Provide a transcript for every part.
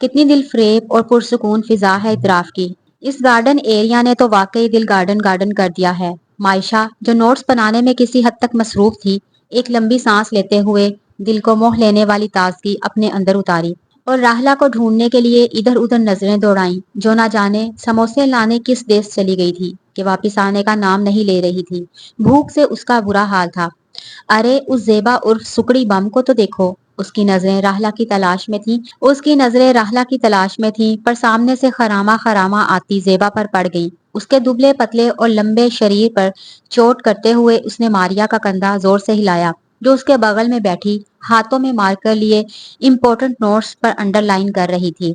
کتنی دل فریب اور پرسکون فضا ہے اطراف کی۔ اس گارڈن ایریا نے تو واقعی دل گارڈن گارڈن کر دیا ہے۔ معائشہ جو نوٹس بنانے میں کسی حد تک مصروف تھی، ایک لمبی سانس لیتے ہوئے دل کو موہ لینے والی تازگی اپنے اندر اتاری اور راہلا کو ڈھونڈنے کے لیے ادھر ادھر نظریں دوڑائیں، جو نہ جانے سموسے لانے کس دیش چلی گئی تھی کہ واپس آنے کا نام نہیں لے رہی تھی۔ بھوک سے اس کا برا حال تھا۔ ارے اس زیبا عرف سکڑی بم کو تو دیکھو۔ اس کی نظریں راہلا کی تلاش میں تھیں، پر سامنے سے خراما خراما آتی زیبا پر پڑ گئی۔ اس کے دبلے پتلے اور لمبے شریر پر چوٹ کرتے ہوئے اس نے ماریا کا کندھا زور سے ہلایا، جو اس کے بغل میں بیٹھی ہاتھوں میں مارکر لیے امپورٹنٹ نوٹس پر انڈر لائن کر رہی تھی۔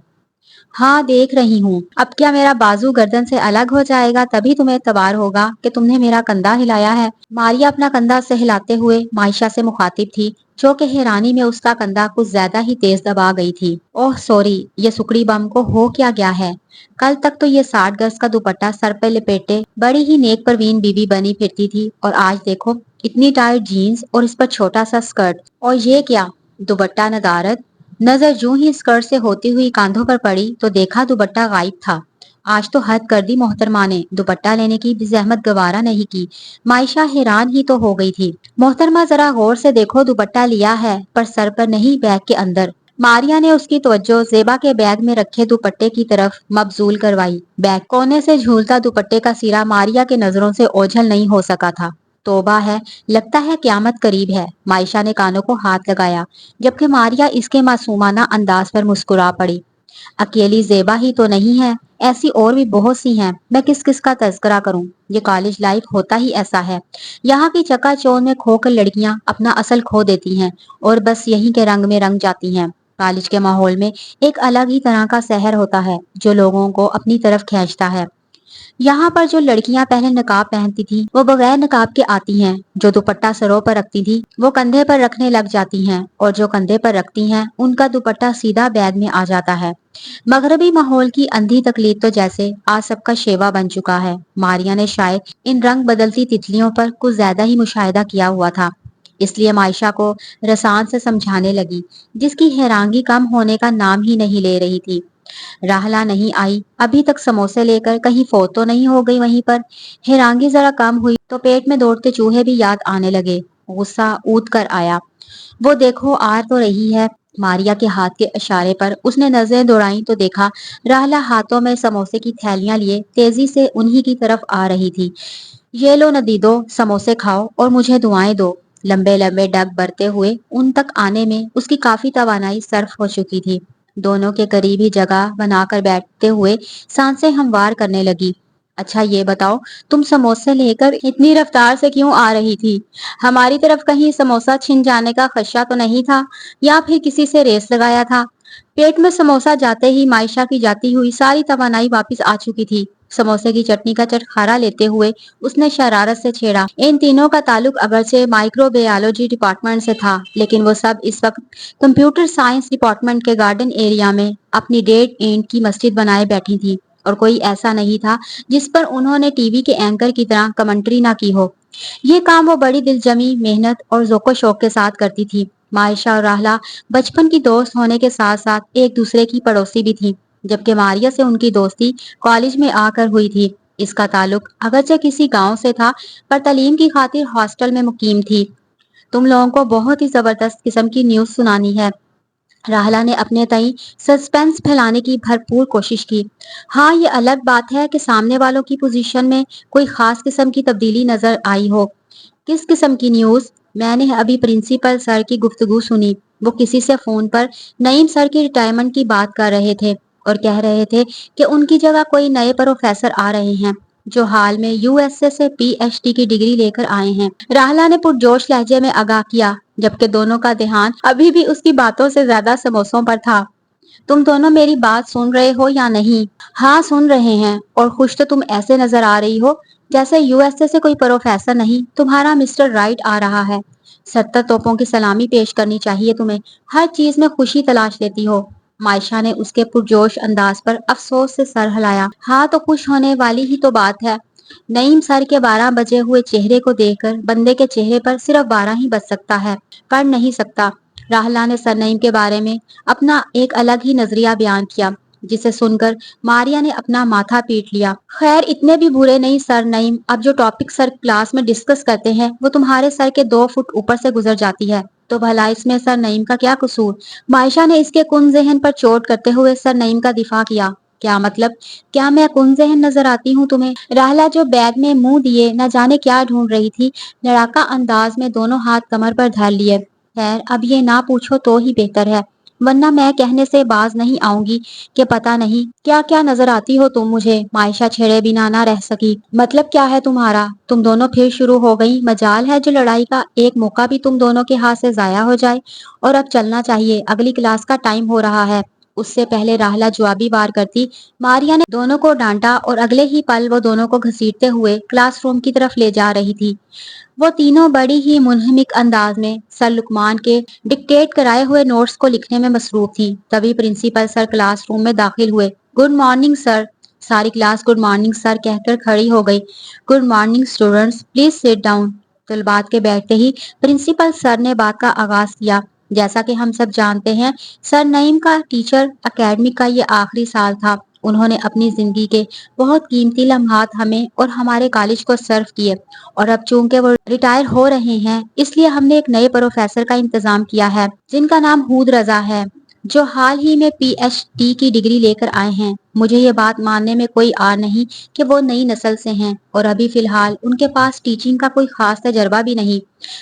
ہاں دیکھ رہی ہوں، اب کیا میرا بازو گردن سے الگ ہو جائے گا تبھی تمہیں اعتبار ہوگا کہ تم نے میرا کندھا ہلایا ہے؟ ماریا اپنا کندھا سہلاتے ہوئے معائشہ سے مخاطب تھی، جو کہ حیرانی میں اس کا کندھا کچھ زیادہ ہی تیز دبا گئی تھی۔ اوہ سوری، یہ سکڑی بم کو ہو کیا گیا ہے؟ کل تک تو یہ 60 گز کا دوپٹہ سر پہ لپیٹے بڑی ہی نیک پروین بیوی بنی پھرتی تھی، اور آج دیکھو اتنی ٹائٹ جینز اور اس پر چھوٹا سا سکرٹ، اور یہ کیا دوپٹہ ندارت۔ نظر جوں ہی سکرٹ سے ہوتی ہوئی کاندھوں پر پڑی تو دیکھا دوپٹہ غائب تھا۔ آج تو حد کر دی محترمہ نے، دوپٹہ لینے کی بھی زحمت گوارا نہیں کی۔ معائشہ حیران ہی تو ہو گئی تھی۔ محترمہ ذرا غور سے دیکھو، دوپٹہ لیا ہے پر سر پر نہیں، بیگ کے اندر۔ ماریا نے اس کی توجہ زیبا کے بیگ میں رکھے دوپٹے کی طرف مبذول کروائی۔ بیگ کونے سے جھولتا دوپٹے کا سرا ماریا کے نظروں سے اوجھل نہیں ہو سکا تھا۔ توبہ ہے، لگتا ہے قیامت قریب ہے۔ معائشہ نے کانوں کو ہاتھ لگایا، جبکہ ماریا اس کے معصومانہ انداز پر مسکرا پڑی۔ اکیلی زیبا ہی تو نہیں ہے، ایسی اور بھی بہت سی ہیں، میں کس کس کا تذکرہ کروں؟ یہ کالج لائف ہوتا ہی ایسا ہے، یہاں کی چکا چوند میں کھو کر لڑکیاں اپنا اصل کھو دیتی ہیں اور بس یہیں کے رنگ میں رنگ جاتی ہیں۔ کالج کے ماحول میں ایک الگ ہی طرح کا سحر ہوتا ہے جو لوگوں کو اپنی طرف کھینچتا ہے۔ یہاں پر جو لڑکیاں پہلے نقاب پہنتی تھیں وہ بغیر نقاب کے آتی ہیں، جو دوپٹہ سروں پر رکھتی تھی وہ کندھے پر رکھنے لگ جاتی ہیں، اور جو کندھے پر رکھتی ہیں ان کا دوپٹہ سیدھا بیگ میں آ جاتا ہے۔ مغربی ماحول کی اندھی تقلید تو جیسے آج سب کا شیوا بن چکا ہے۔ ماریا نے شاید ان رنگ بدلتی تتلیوں پر کچھ زیادہ ہی مشاہدہ کیا ہوا تھا، اس لیے معائشہ کو رسان سے سمجھانے لگی، جس کی حیرانگی کم ہونے کا نام ہی نہیں لے رہی تھی۔ راہلا نہیں آئی ابھی تک؟ سموسے لے کر کہیں فوت تو نہیں ہو گئی وہیں پر؟ حیرانگی ذرا کم ہوئی تو پیٹ میں دوڑتے چوہے بھی یاد آنے لگے۔ غصہ اود کر آیا۔ وہ دیکھو آ تو رہی ہے۔ ماریا کے ہاتھ کے اشارے پر اس نے نظریں دوڑائیں تو دیکھا راہلا ہاتھوں میں سموسے کی تھیلیاں لیے تیزی سے انہی کی طرف آ رہی تھی۔ یہ لو ندیدو، سموسے کھاؤ اور مجھے دعائیں دو۔ لمبے لمبے ڈگ بھرتے ہوئے ان تک آنے میں اس کی کافی توانائی صرف ہو چکی تھی۔ دونوں کے قریب ہی جگہ بنا کر بیٹھتے ہوئے سانسیں ہموار کرنے لگی۔ اچھا یہ بتاؤ، تم سموسے لے کر اتنی رفتار سے کیوں آ رہی تھی؟ ہماری طرف کہیں سموسہ چھن جانے کا خدشہ تو نہیں تھا، یا پھر کسی سے ریس لگایا تھا؟ پیٹ میں سموسہ جاتے ہی معائشہ کی جاتی ہوئی ساری توانائی واپس آ چکی تھی۔ سموسے کی چٹنی کا چٹخارا لیتے ہوئے اس نے شرارت سے چھیڑا، ان تینوں کا تعلق اگرچہ مائکرو بایولوجی ڈپارٹمنٹ سے تھا، لیکن وہ سب اس وقت کمپیوٹر سائنس ڈپارٹمنٹ کے گارڈن ایریا میں اپنی ڈیڈ اینڈ کی مسجد بنائے بیٹھی تھی، اور کوئی ایسا نہیں تھا جس پر انہوں نے ٹی وی کے اینکر کی طرح کمنٹری نہ کی ہو۔ یہ کام وہ بڑی دلجمی، محنت اور ذوق و شوق کے ساتھ کرتی تھی۔ معائشہ اور راہلا بچپن کی دوست ہونے کے ساتھ ساتھ ایک دوسرے کی پڑوسی بھی تھی، جبکہ ماریا سے ان کی دوستی کالج میں آ کر ہوئی تھی۔ اس کا تعلق اگرچہ کسی گاؤں سے تھا، پر تعلیم کی خاطر ہاسٹل میں مقیم تھی۔ تم لوگوں کو بہت ہی زبردست قسم کی نیوز سنانی ہے۔ راہلا نے اپنے تئیں سسپینس پھیلانے کی بھرپور کوشش کی۔ ہاں یہ الگ بات ہے کہ سامنے والوں کی پوزیشن میں کوئی خاص قسم کی تبدیلی نظر آئی ہو۔ کس قسم کی نیوز؟ میں نے ابھی پرنسپل سر کی گفتگو سنی، وہ کسی سے فون پر نعیم سر کی ریٹائرمنٹ کی بات کر رہے تھے اور کہہ رہے تھے کہ ان کی جگہ کوئی نئے پروفیسر آ رہے ہیں جو حال میں یو ایس اے سے پی ایچ ڈی کی ڈگری لے کر آئے ہیں۔ راہلا نے پرجوش لہجے میں آگاہ کیا، جبکہ دونوں کا دھیان ابھی بھی اس کی باتوں سے زیادہ سموسوں پر تھا۔ تم دونوں میری بات سن رہے ہو یا نہیں؟ ہاں سن رہے ہیں، اور خوش تو تم ایسے نظر آ رہی ہو جیسے یو ایس اے سے کوئی پروفیسر نہیں، تمہارا مسٹر رائٹ آ رہا ہے۔ 70 توپوں کی سلامی پیش کرنی چاہیے تمہیں، ہر چیز میں خوشی تلاش لیتی ہو۔ معائشہ نے اس کے پرجوش انداز پر افسوس سے سر ہلایا۔ ہاں تو خوش ہونے والی ہی تو بات ہے۔ نعیم سر کے 12 بجے ہوئے چہرے کو دیکھ کر بندے کے چہرے پر صرف 12 ہی بج سکتا ہے، پڑھ نہیں سکتا۔ راہلا نے سر نعیم کے بارے میں اپنا ایک الگ ہی نظریہ بیان کیا، جسے سن کر ماریا نے اپنا ماتھا پیٹ لیا۔ خیر اتنے بھی برے نہیں سر نعیم، اب جو ٹاپک سر کلاس میں ڈسکس کرتے ہیں وہ تمہارے سر کے 2 فٹ اوپر سے گزر جاتی ہے، تو بھلا اس میں سر نعیم کا کیا قصور؟ معائشہ نے اس کے کن ذہن پر چوٹ کرتے ہوئے سر نعیم کا دفاع کیا۔ کیا مطلب؟ کیا میں کن ذہن نظر آتی ہوں تمہیں؟ راہلا جو بیگ میں منہ دیے نہ جانے کیا ڈھونڈ رہی تھی، لڑاکا انداز میں دونوں ہاتھ کمر پر دھر لیے۔ خیر اب یہ نہ پوچھو تو ہی بہتر ہے، ورنہ میں کہنے سے باز نہیں آؤں گی کہ پتہ نہیں کیا کیا نظر آتی ہو تم مجھے۔ معائشہ چھیڑے بنا نہ رہ سکی۔ مطلب کیا ہے تمہارا؟ تم دونوں پھر شروع ہو گئی؟ مجال ہے جو لڑائی کا ایک موقع بھی تم دونوں کے ہاتھ سے ضائع ہو جائے، اور اب چلنا چاہیے، اگلی کلاس کا ٹائم ہو رہا ہے۔ اس سے پہلے راہلا جوابی وار کرتی ماریا نے دونوں کو ڈانٹا اور اگلے ہی پل وہ دونوں کو گھسیٹتے ہوئے کلاس روم کی طرف لے جا رہی تھی۔ وہ تینوں بڑی ہی منہمک انداز میں سر لقمان کے ڈکٹیٹ کرائے ہوئے نوٹس کو لکھنے میں مصروف تھی۔ تبھی پرنسپل سر کلاس روم میں داخل ہوئے۔ Good morning sir. ساری کلاس گڈ مارننگ سر کہہ کر کھڑی ہو گئی۔ Good morning students, please sit down. طلباء کے بیٹھتے ہی پرنسپل سر نے بات کا آغاز کیا۔ جیسا کہ ہم سب جانتے ہیں، سر نعیم کا ٹیچر اکیڈمی کا یہ آخری سال تھا۔ انہوں نے اپنی زندگی کے بہت قیمتی لمحات ہمیں اور ہمارے کالج کو سرو کیے، اور اب چونکہ وہ ریٹائر ہو رہے ہیں، اس لیے ہم نے ایک نئے پروفیسر کا انتظام کیا ہے، جن کا نام ہود رضا ہے، جو حال ہی میں پی ایچ ڈی کی ڈگری لے کر آئے ہیں۔ مجھے یہ بات ماننے میں کوئی آر نہیں کہ وہ نئی نسل سے ہیں، اور ابھی فی الحال ان کے پاس ٹیچنگ کا کوئی خاص تجربہ بھی نہیں،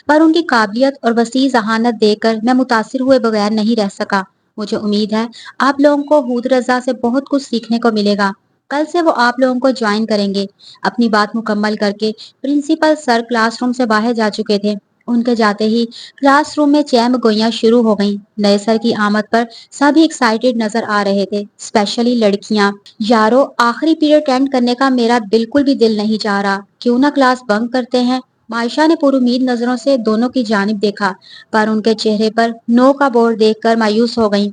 پر ان کی قابلیت اور وسیع ذہانت دیکھ کر میں متاثر ہوئے بغیر نہیں رہ سکا۔ مجھے امید ہے آپ لوگوں کو ہود رضا سے بہت کچھ سیکھنے کو ملے گا۔ کل سے وہ آپ لوگوں کو جوائن کریں گے۔ اپنی بات مکمل کر کے پرنسپل سر کلاس روم سے باہر جا چکے تھے۔ ان کے جاتے ہی کلاس روم میں چہم گوئیاں شروع ہو گئیں۔ نئے سر کی آمد پر سبھی ایکسائٹیڈ نظر آ رہے تھے، اسپیشلی لڑکیاں۔ یارو آخری پیریڈ اٹینڈ کرنے کا میرا بالکل بھی دل نہیں چاہ رہا، کیوں نہ کلاس بنک کرتے ہیں؟ معائشہ نے پر امید نظروں سے دونوں کی جانب دیکھا، پر ان کے چہرے پر نو کا بورڈ دیکھ کر مایوس ہو گئیں۔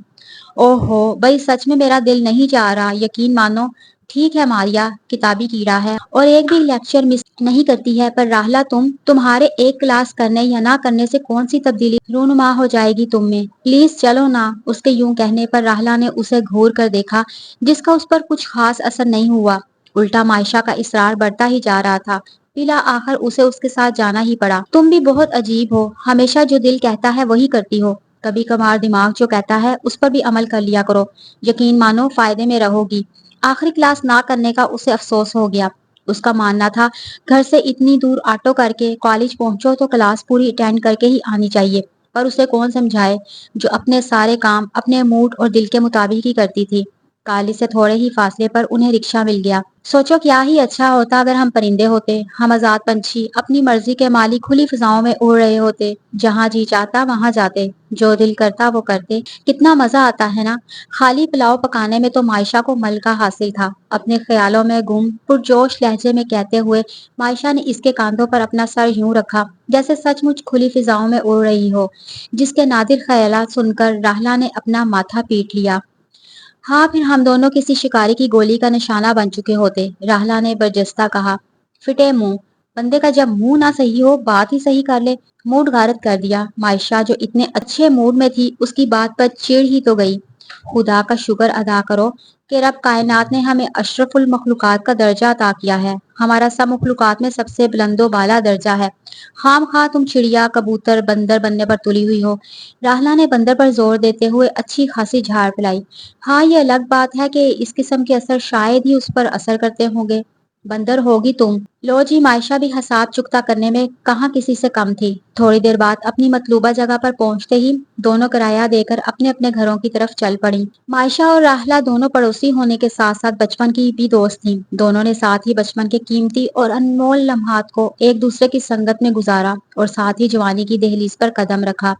اوہو بھائی سچ میں میرا دل نہیں چاہ رہا، یقین مانو۔ ٹھیک ہے ماریا کتابی کیڑا ہے اور ایک بھی لیکچر مس نہیں کرتی ہے، پر راہلا تمہارے ایک کلاس کرنے یا نہ کرنے سے کون سی تبدیلی رونما ہو جائے گی تم میں؟ پلیز چلو نا۔ اس کے یوں کہنے پر راہلا نے اسے گھور کر دیکھا، جس کا اس پر کچھ خاص اثر نہیں ہوا، الٹا معائشہ کا اصرار بڑھتا ہی جا رہا تھا۔ بلا آخر اسے اس کے ساتھ جانا ہی پڑا۔ تم بھی بہت عجیب ہو، ہمیشہ جو دل کہتا ہے وہی کرتی ہو، کبھی کبھار دماغ جو کہتا ہے اس پر بھی عمل کر لیا کرو، یقین مانو فائدے میں رہو گی۔ آخری کلاس نہ کرنے کا اسے افسوس ہو گیا۔ اس کا ماننا تھا گھر سے اتنی دور آٹو کر کے کالج پہنچو تو کلاس پوری اٹینڈ کر کے ہی آنی چاہیے، پر اسے کون سمجھائے جو اپنے سارے کام اپنے موڈ اور دل کے مطابق ہی کرتی تھی۔ کالج سے تھوڑے ہی فاصلے پر انہیں رکشہ مل گیا۔ سوچو کیا ہی اچھا ہوتا اگر ہم پرندے ہوتے، ہم آزاد پنچھی، اپنی مرضی کے مالک کھلی فضاؤں میں اڑ رہے ہوتے، جہاں جی چاہتا وہاں جاتے، جو دل کرتا وہ کرتے، کتنا مزہ آتا ہے نا۔ خالی پلاؤ پکانے میں تو معائشہ کو ملکہ حاصل تھا۔ اپنے خیالوں میں گم پرجوش لہجے میں کہتے ہوئے معائشہ نے اس کے کاندھوں پر اپنا سر یوں رکھا جیسے سچ مچ کھلی فضاؤں میں اڑ رہی ہو، جس کے نادر خیالات سن کر راہلا نے اپنا ماتھا پیٹ لیا۔ ہاں پھر ہم دونوں کسی شکاری کی گولی کا نشانہ بن چکے ہوتے، راہلا نے برجستہ کہا۔ فٹے منہ، بندے کا جب منہ نہ صحیح ہو بات ہی صحیح کر لے۔ موڈ غارت کر دیا۔ معائشہ جو اتنے اچھے موڈ میں تھی اس کی بات پر چڑ ہی تو گئی۔ خدا کا شکر ادا کرو کہ رب کائنات نے ہمیں اشرف المخلوقات کا درجہ عطا کیا ہے، ہمارا سب مخلوقات میں سب سے بلند و بالا درجہ ہے، خام خواہ تم چڑیا کبوتر بندر بننے پر تلی ہوئی ہو۔ راہلا نے بندر پر زور دیتے ہوئے اچھی خاصی جھاڑ پلائی۔ ہاں یہ الگ بات ہے کہ اس قسم کے اثر شاید ہی اس پر اثر کرتے ہوں گے۔ بندر ہوگی تم۔ لو جی معائشہ بھی حساب چکتا کرنے میں کہاں کسی سے کم تھی۔ تھوڑی دیر بعد اپنی مطلوبہ جگہ پر پہنچتے ہی دونوں کرایہ دے کر اپنے اپنے گھروں کی طرف چل پڑیں۔ معائشہ اور راہلا دونوں پڑوسی ہونے کے ساتھ ساتھ بچپن کی بھی دوست تھیں۔ دونوں نے ساتھ ہی بچپن کے قیمتی اور انمول لمحات کو ایک دوسرے کی سنگت میں گزارا اور ساتھ ہی جوانی کی دہلیز پر قدم رکھا۔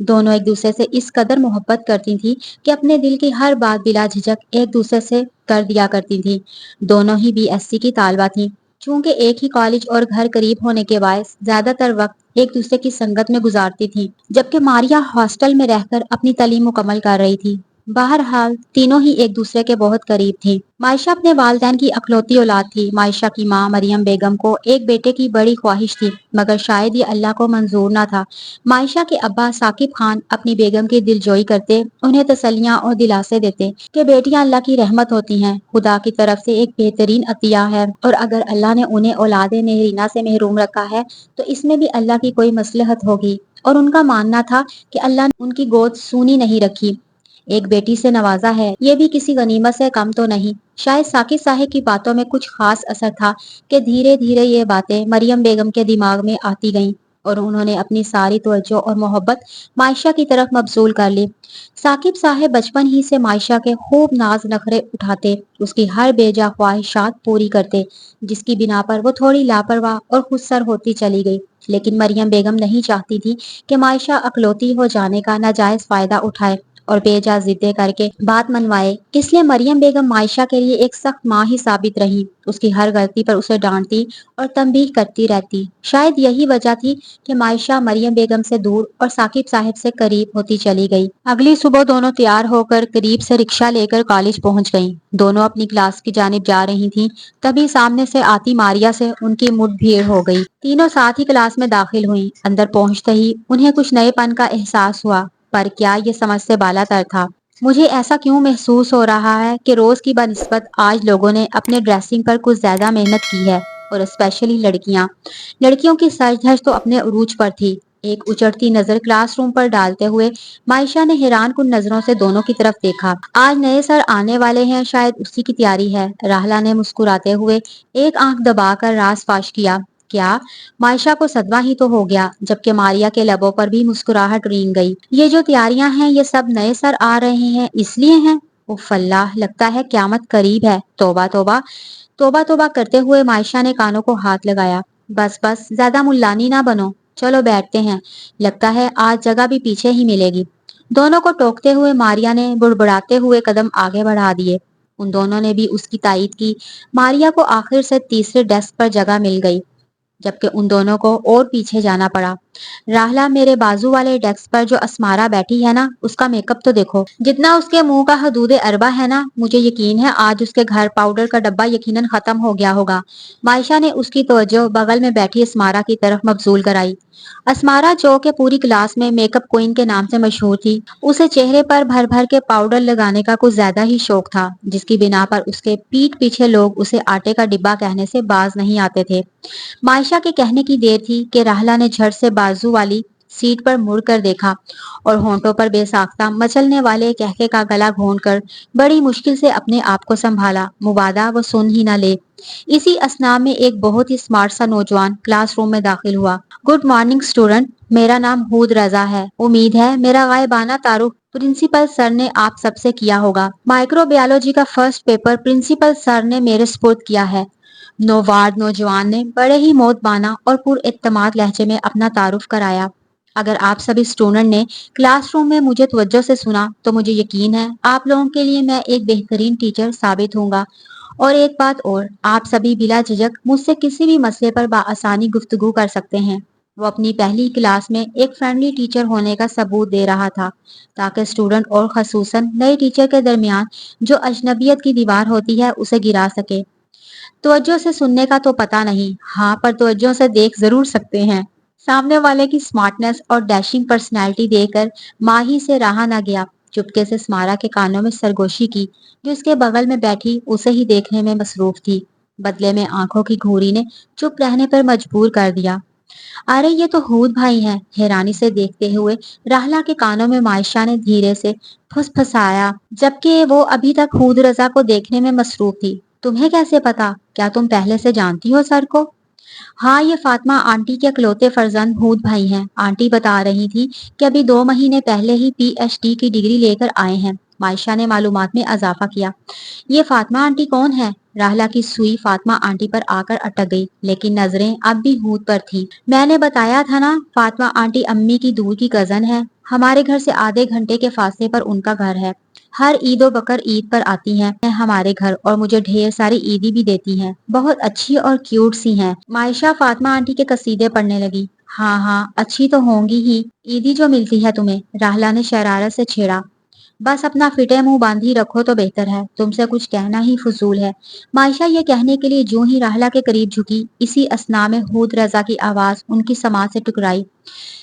دونوں ایک دوسرے سے اس قدر محبت کرتی تھیں کہ اپنے دل کی ہر بات بلا جھجک ایک دوسرے سے کر دیا کرتی تھیں۔ دونوں ہی بی ایس سی کی طالبہ تھیں۔ چونکہ ایک ہی کالج اور گھر قریب ہونے کے باعث زیادہ تر وقت ایک دوسرے کی سنگت میں گزارتی تھیں، جبکہ ماریا ہاسٹل میں رہ کر اپنی تعلیم مکمل کر رہی تھی۔ बहरहाल तीनों ही एक दूसरे के बहुत करीब थे। मायशा अपने वालिदैन की अकलौती औलाद थी। मायशा की माँ मरियम बेगम को एक बेटे की बड़ी ख्वाहिश थी, मगर शायद ये अल्लाह को मंजूर न था। मायशा के अब्बा साकिब खान अपनी बेगम की दिलजोई करते, उन्हें तसल्लियां और दिलासे देते कि बेटियां अल्लाह की रहमत होती हैं, खुदा की तरफ से एक बेहतरीन अतिया है, और अगर अल्लाह ने उन्हें औलादे नहरीना से महरूम रखा है तो इसमें भी अल्लाह की कोई मसलहत होगी। और उनका मानना था कि अल्लाह ने उनकी गोद सूनी नहीं रखी, एक बेटी से नवाजा है, ये भी किसी गनीमत से कम तो नहीं। शायद साकिब साहब की बातों में कुछ खास असर था कि धीरे धीरे ये बातें मरियम बेगम के दिमाग में आती गईं और उन्होंने अपनी सारी तवज्जो और मोहब्बत मायशा की तरफ मबजूल कर ली। साकिब साहब बचपन ही से मायशा के खूब नाज नखरे उठाते, उसकी हर बेजा ख्वाहिशात पूरी करते, जिसकी बिना पर वो थोड़ी लापरवाह और खुदसर होती चली गई। लेकिन मरियम बेगम नहीं चाहती थी कि मायशा अकलौती हो जाने का नाजायज फायदा उठाए और बेजा जिद्दे करके बात मनवाए। इसलिए मरियम बेगम मायशा के लिए एक सख्त माँ ही साबित रही, उसकी हर गलती पर उसे डांटती और तंबीह करती रहती। शायद यही वजह थी कि मायशा मरियम बेगम से दूर और साकिब साहब से करीब होती चली गई। अगली सुबह दोनों तैयार होकर करीब से रिक्शा लेकर कॉलेज पहुंच गईं। दोनों अपनी क्लास की जानिब जा रही थीं, तभी सामने से आती मारिया से उनकी मुठभेड़ हो गई। तीनों साथ ही क्लास में दाखिल हुईं। अंदर पहुंचते ही उन्हें कुछ नएपन का एहसास हुआ, पर क्या ये समझ से बालातर था। मुझे ऐसा क्यों महसूस हो रहा है कि रोज की बनिस्बत आज लोगों ने अपने ड्रेसिंग पर कुछ ज्यादा मेहनत की है, और स्पेशली लड़कियां। लड़कियों की सज धज तो अपने उरूज पर थी। एक उचटती नजर क्लासरूम पर डालते हुए मायशा ने हैरान कुन नजरों से दोनों की तरफ देखा। आज नए सर आने वाले हैं, शायद उसी की तैयारी है। राहला ने मुस्कुराते हुए एक आंख दबाकर राज फाश किया। क्या? मायशा को सदमा ही तो हो गया, जबकि मारिया के लबों पर भी मुस्कुराहट रेंग गई। ये जो तैयारियां हैं, ये सब नए सर आ रहे हैं इसलिए हैं? उफ अल्लाह, लगता है क्यामत करीब है। तौबा तौबा। तौबा तौबा करते हुए मायशा ने कानों को हाथ लगाया। बस बस, ज्यादा मुल्लानी ना बनो, चलो बैठते हैं, लगता है आज जगह भी पीछे ही मिलेगी। दोनों को टोकते हुए मारिया ने बुड़बुड़ाते हुए कदम आगे बढ़ा दिए। उन दोनों ने भी उसकी तायीद की। मारिया को आखिर से तीसरे डेस्क पर जगह मिल गई, जबकि उन दोनों को और पीछे जाना पड़ा। राहला, मेरे बाजू वाले डेस्क पर जो अस्मारा बैठी है ना, उसका मेकअप तो देखो, जितना उसके मुंह का हदूदे अरबा है ना, मुझे यकीन है आज उसके घर पाउडर का डब्बा यकीनन खत्म हो गया होगा। मायशा ने उसकी तवज्जो बगल में बैठी अस्मारा की तरफ मबजूल कराई। अस्मारा, जो के पूरी क्लास में मेकअप क्वीन के नाम से मशहूर थी, उसे चेहरे पर भर भर के पाउडर लगाने का कुछ ज्यादा ही शौक था, जिसकी बिना पर उसके पीठ पीछे लोग उसे आटे का डिब्बा कहने से बाज नहीं आते थे। मायशा के कहने की देर थी कि राहला ने झट से बाजू वाली सीट पर मुड़कर देखा और होंठों पर बेसाख्ता मचलने वाले कहके का गला घोंट कर बड़ी मुश्किल से अपने आप को संभाला, मुबादा वो सुन ही न ले। इसी असना में एक बहुत ही स्मार्ट सा नौजवान क्लासरूम में दाखिल हुआ। गुड मॉर्निंग स्टूडेंट, मेरा नाम हूद रजा है। उम्मीद है मेरा गायबाना तारुफ प्रिंसिपल सर ने आप सबसे किया होगा। माइक्रोबायोलॉजी का फर्स्ट पेपर प्रिंसिपल सर ने मेरे सुपुर्द किया है। नौवार नौजवान ने बड़े ही मोतबाना और पुरएतमाद लहजे में अपना तारुफ कराया। अगर आप सभी स्टूडेंट ने क्लासरूम में मुझे तवज्जो से सुना तो मुझे यकीन है आप लोगों के लिए मैं एक बेहतरीन टीचर साबित होऊंगा। और एक बात और, आप सभी बिला झिझक मुझसे किसी भी मसले पर बाआसानी गुफ्तगू कर सकते हैं। वो अपनी पहली क्लास में एक फ्रेंडली टीचर होने का सबूत दे रहा था, ताकि स्टूडेंट और खसूसन नए टीचर के दरमियान जो अजनबियत की दीवार होती है उसे गिरा सके। तवज्जो से सुनने का तो पता नहीं, हाँ, पर तवज्जो से देख जरूर सकते हैं। सामने वाले की स्मार्टनेस और डैशिंग पर्सनैलिटी देखकर माही से रहा ना गया। चुपके से स्मारा के कानों में सरगोशी की, जो इसके बगल में बैठी उसे ही देखने में मसरूफ थी। बदले में आंखों की घूरी ने चुप रहने पर मजबूर कर दिया। अरे ये तो हूद भाई हैं। हैरानी से देखते हुए राहला के कानों में मायशा ने धीरे से फुसफुसाया, जबकि वो अभी तक हूद रजा को देखने में मसरूफ थी। तुम्हें कैसे पता? क्या तुम पहले से जानती हो सर को? हाँ, ये फातिमा आंटी के इकलौते फर्जंद हूद भाई हैं। आंटी बता रही थी कि अभी 2 महीने पहले ही पीएचडी की डिग्री लेकर आए हैं। मायशा ने मालूमात में इजाफा किया। ये फातिमा आंटी कौन है? राहला की सुई फातिमा आंटी पर आकर अटक गई, लेकिन नजरें अब भी हूद पर थी। मैंने बताया था ना, फातिमा आंटी अम्मी की दूर की कजन है। हमारे घर से आधे घंटे के फासले पर उनका घर है। हर ईदो बकर ईद पर आती हैं हमारे घर और मुझे ढेर सारी ईदी भी देती हैं। बहुत अच्छी और क्यूट सी हैं। मायशा फातिमा आंटी के कसीदे पढ़ने लगी। हाँ हाँ, अच्छी तो होंगी ही, ईदी जो मिलती है तुम्हें, राहला ने शरारत से छेड़ा। बस अपना फिटे मुंह बांधी रखो तो बेहतर है, तुमसे कुछ कहना ही फजूल है। मायशा ये कहने के लिए जूं ही राहला के करीब झुकी, इसी असना में हूद रजा की आवाज उनकी समाज से टकराई।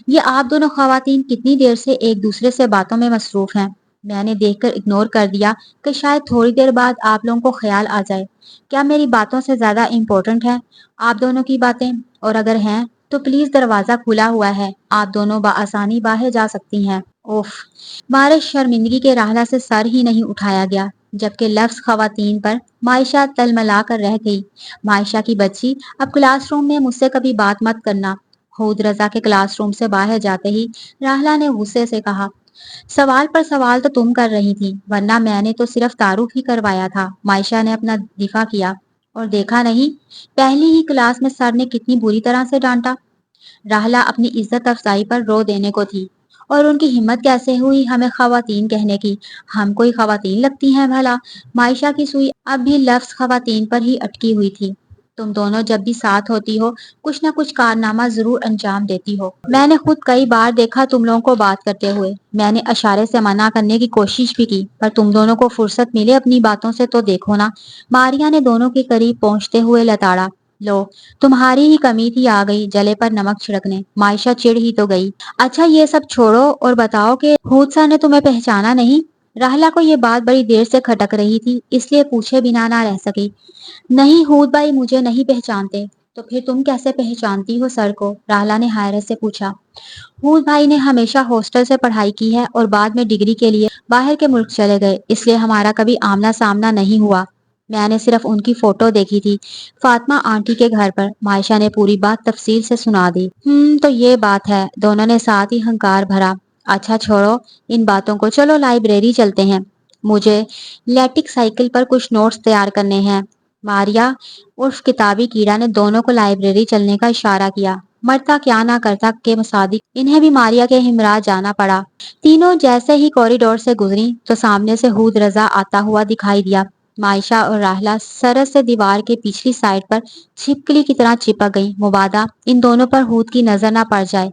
ये आप दोनों खवातीन कितनी देर से एक दूसरे से बातों में मसरूफ हैं। मैंने देखकर इग्नोर कर दिया कि शायद थोड़ी देर बाद आप लोगों को ख्याल आ जाए। क्या मेरी बातों से ज्यादा इम्पोर्टेंट है आप दोनों की बातें? और अगर हैं तो प्लीज दरवाजा खुला हुआ है, आप दोनों बाआसानी बाहर जा सकती हैं। ओफ! मारे शर्मिंदगी के राहला से सर ही नहीं उठाया गया, जबकि लफ्ज खवातीन पर मायशा तलमला कर रह गई। मायशा की बच्ची, अब क्लासरूम में मुझसे कभी बात मत करना। हूद रजा के क्लासरूम से बाहर जाते ही राहला ने गुस्से से कहा, सवाल पर सवाल तो तुम कर रही थी, वरना मैंने तो सिर्फ तारुफ ही करवाया था। मायशा ने अपना दिफा किया। और देखा नहीं, पहली ही क्लास में सर ने कितनी बुरी तरह से डांटा। राहला अपनी इज्जत अफजाई पर रो देने को थी, और उनकी हिम्मत कैसे हुई हमें खवातीन कहने की। हम कोई खवातीन लगती हैं भला? मायशा की सुई अब भी लफ्ज खवातीन पर ही अटकी हुई थी। तुम दोनों जब भी साथ होती हो, कुछ ना कुछ कारनामा जरूर अंजाम देती हो। मैंने खुद कई बार देखा तुम लोगों को बात करते हुए। मैंने इशारे से मना करने की कोशिश भी की, पर तुम दोनों को फुर्सत मिले अपनी बातों से तो देखो ना। मारिया ने दोनों के करीब पहुंचते हुए लताड़ा, लो, तुम्हारी ही कमी थी आ गई जले पर नमक छिड़कने। मायशा चिढ़ ही तो गई। अच्छा ये सब छोड़ो और बताओ कि हूद सर ने तुम्हें पहचाना नहीं? राहला को ये बात बड़ी देर से खटक रही थी, इसलिए पूछे बिना ना रह सकी। नहीं हूद भाई मुझे नहीं पहचानते। तो फिर तुम कैसे पहचानती हो सर को? राहला ने हैरत से पूछा। हूद भाई ने हमेशा हॉस्टल से पढ़ाई की है और बाद में डिग्री के लिए बाहर के मुल्क चले गए, इसलिए हमारा कभी आमना सामना नहीं हुआ। मैंने सिर्फ उनकी फोटो देखी थी फातिमा आंटी के घर पर। मायशा ने पूरी बात तफसील से सुना दी। तो ये बात है, दोनों ने साथ ही हंकार भरा। अच्छा छोड़ो इन बातों को, चलो लाइब्रेरी चलते हैं। मुझे लैटिक साइकिल पर कुछ नोट्स तैयार करने हैं। मारिया उर्फ किताबी कीड़ा ने दोनों को लाइब्रेरी चलने का इशारा किया। मरता क्या ना करता के मुसादिक इन्हें भी मारिया के हिमराह जाना पड़ा। तीनों जैसे ही कॉरिडोर से गुजरी तो सामने से हूद रजा आता हुआ दिखाई दिया। मायशा और राहला सरस से दीवार के पिछली साइड पर छिपकली की तरह चिपक गई, मुबादा इन दोनों पर हूद की नजर ना पड़ जाए।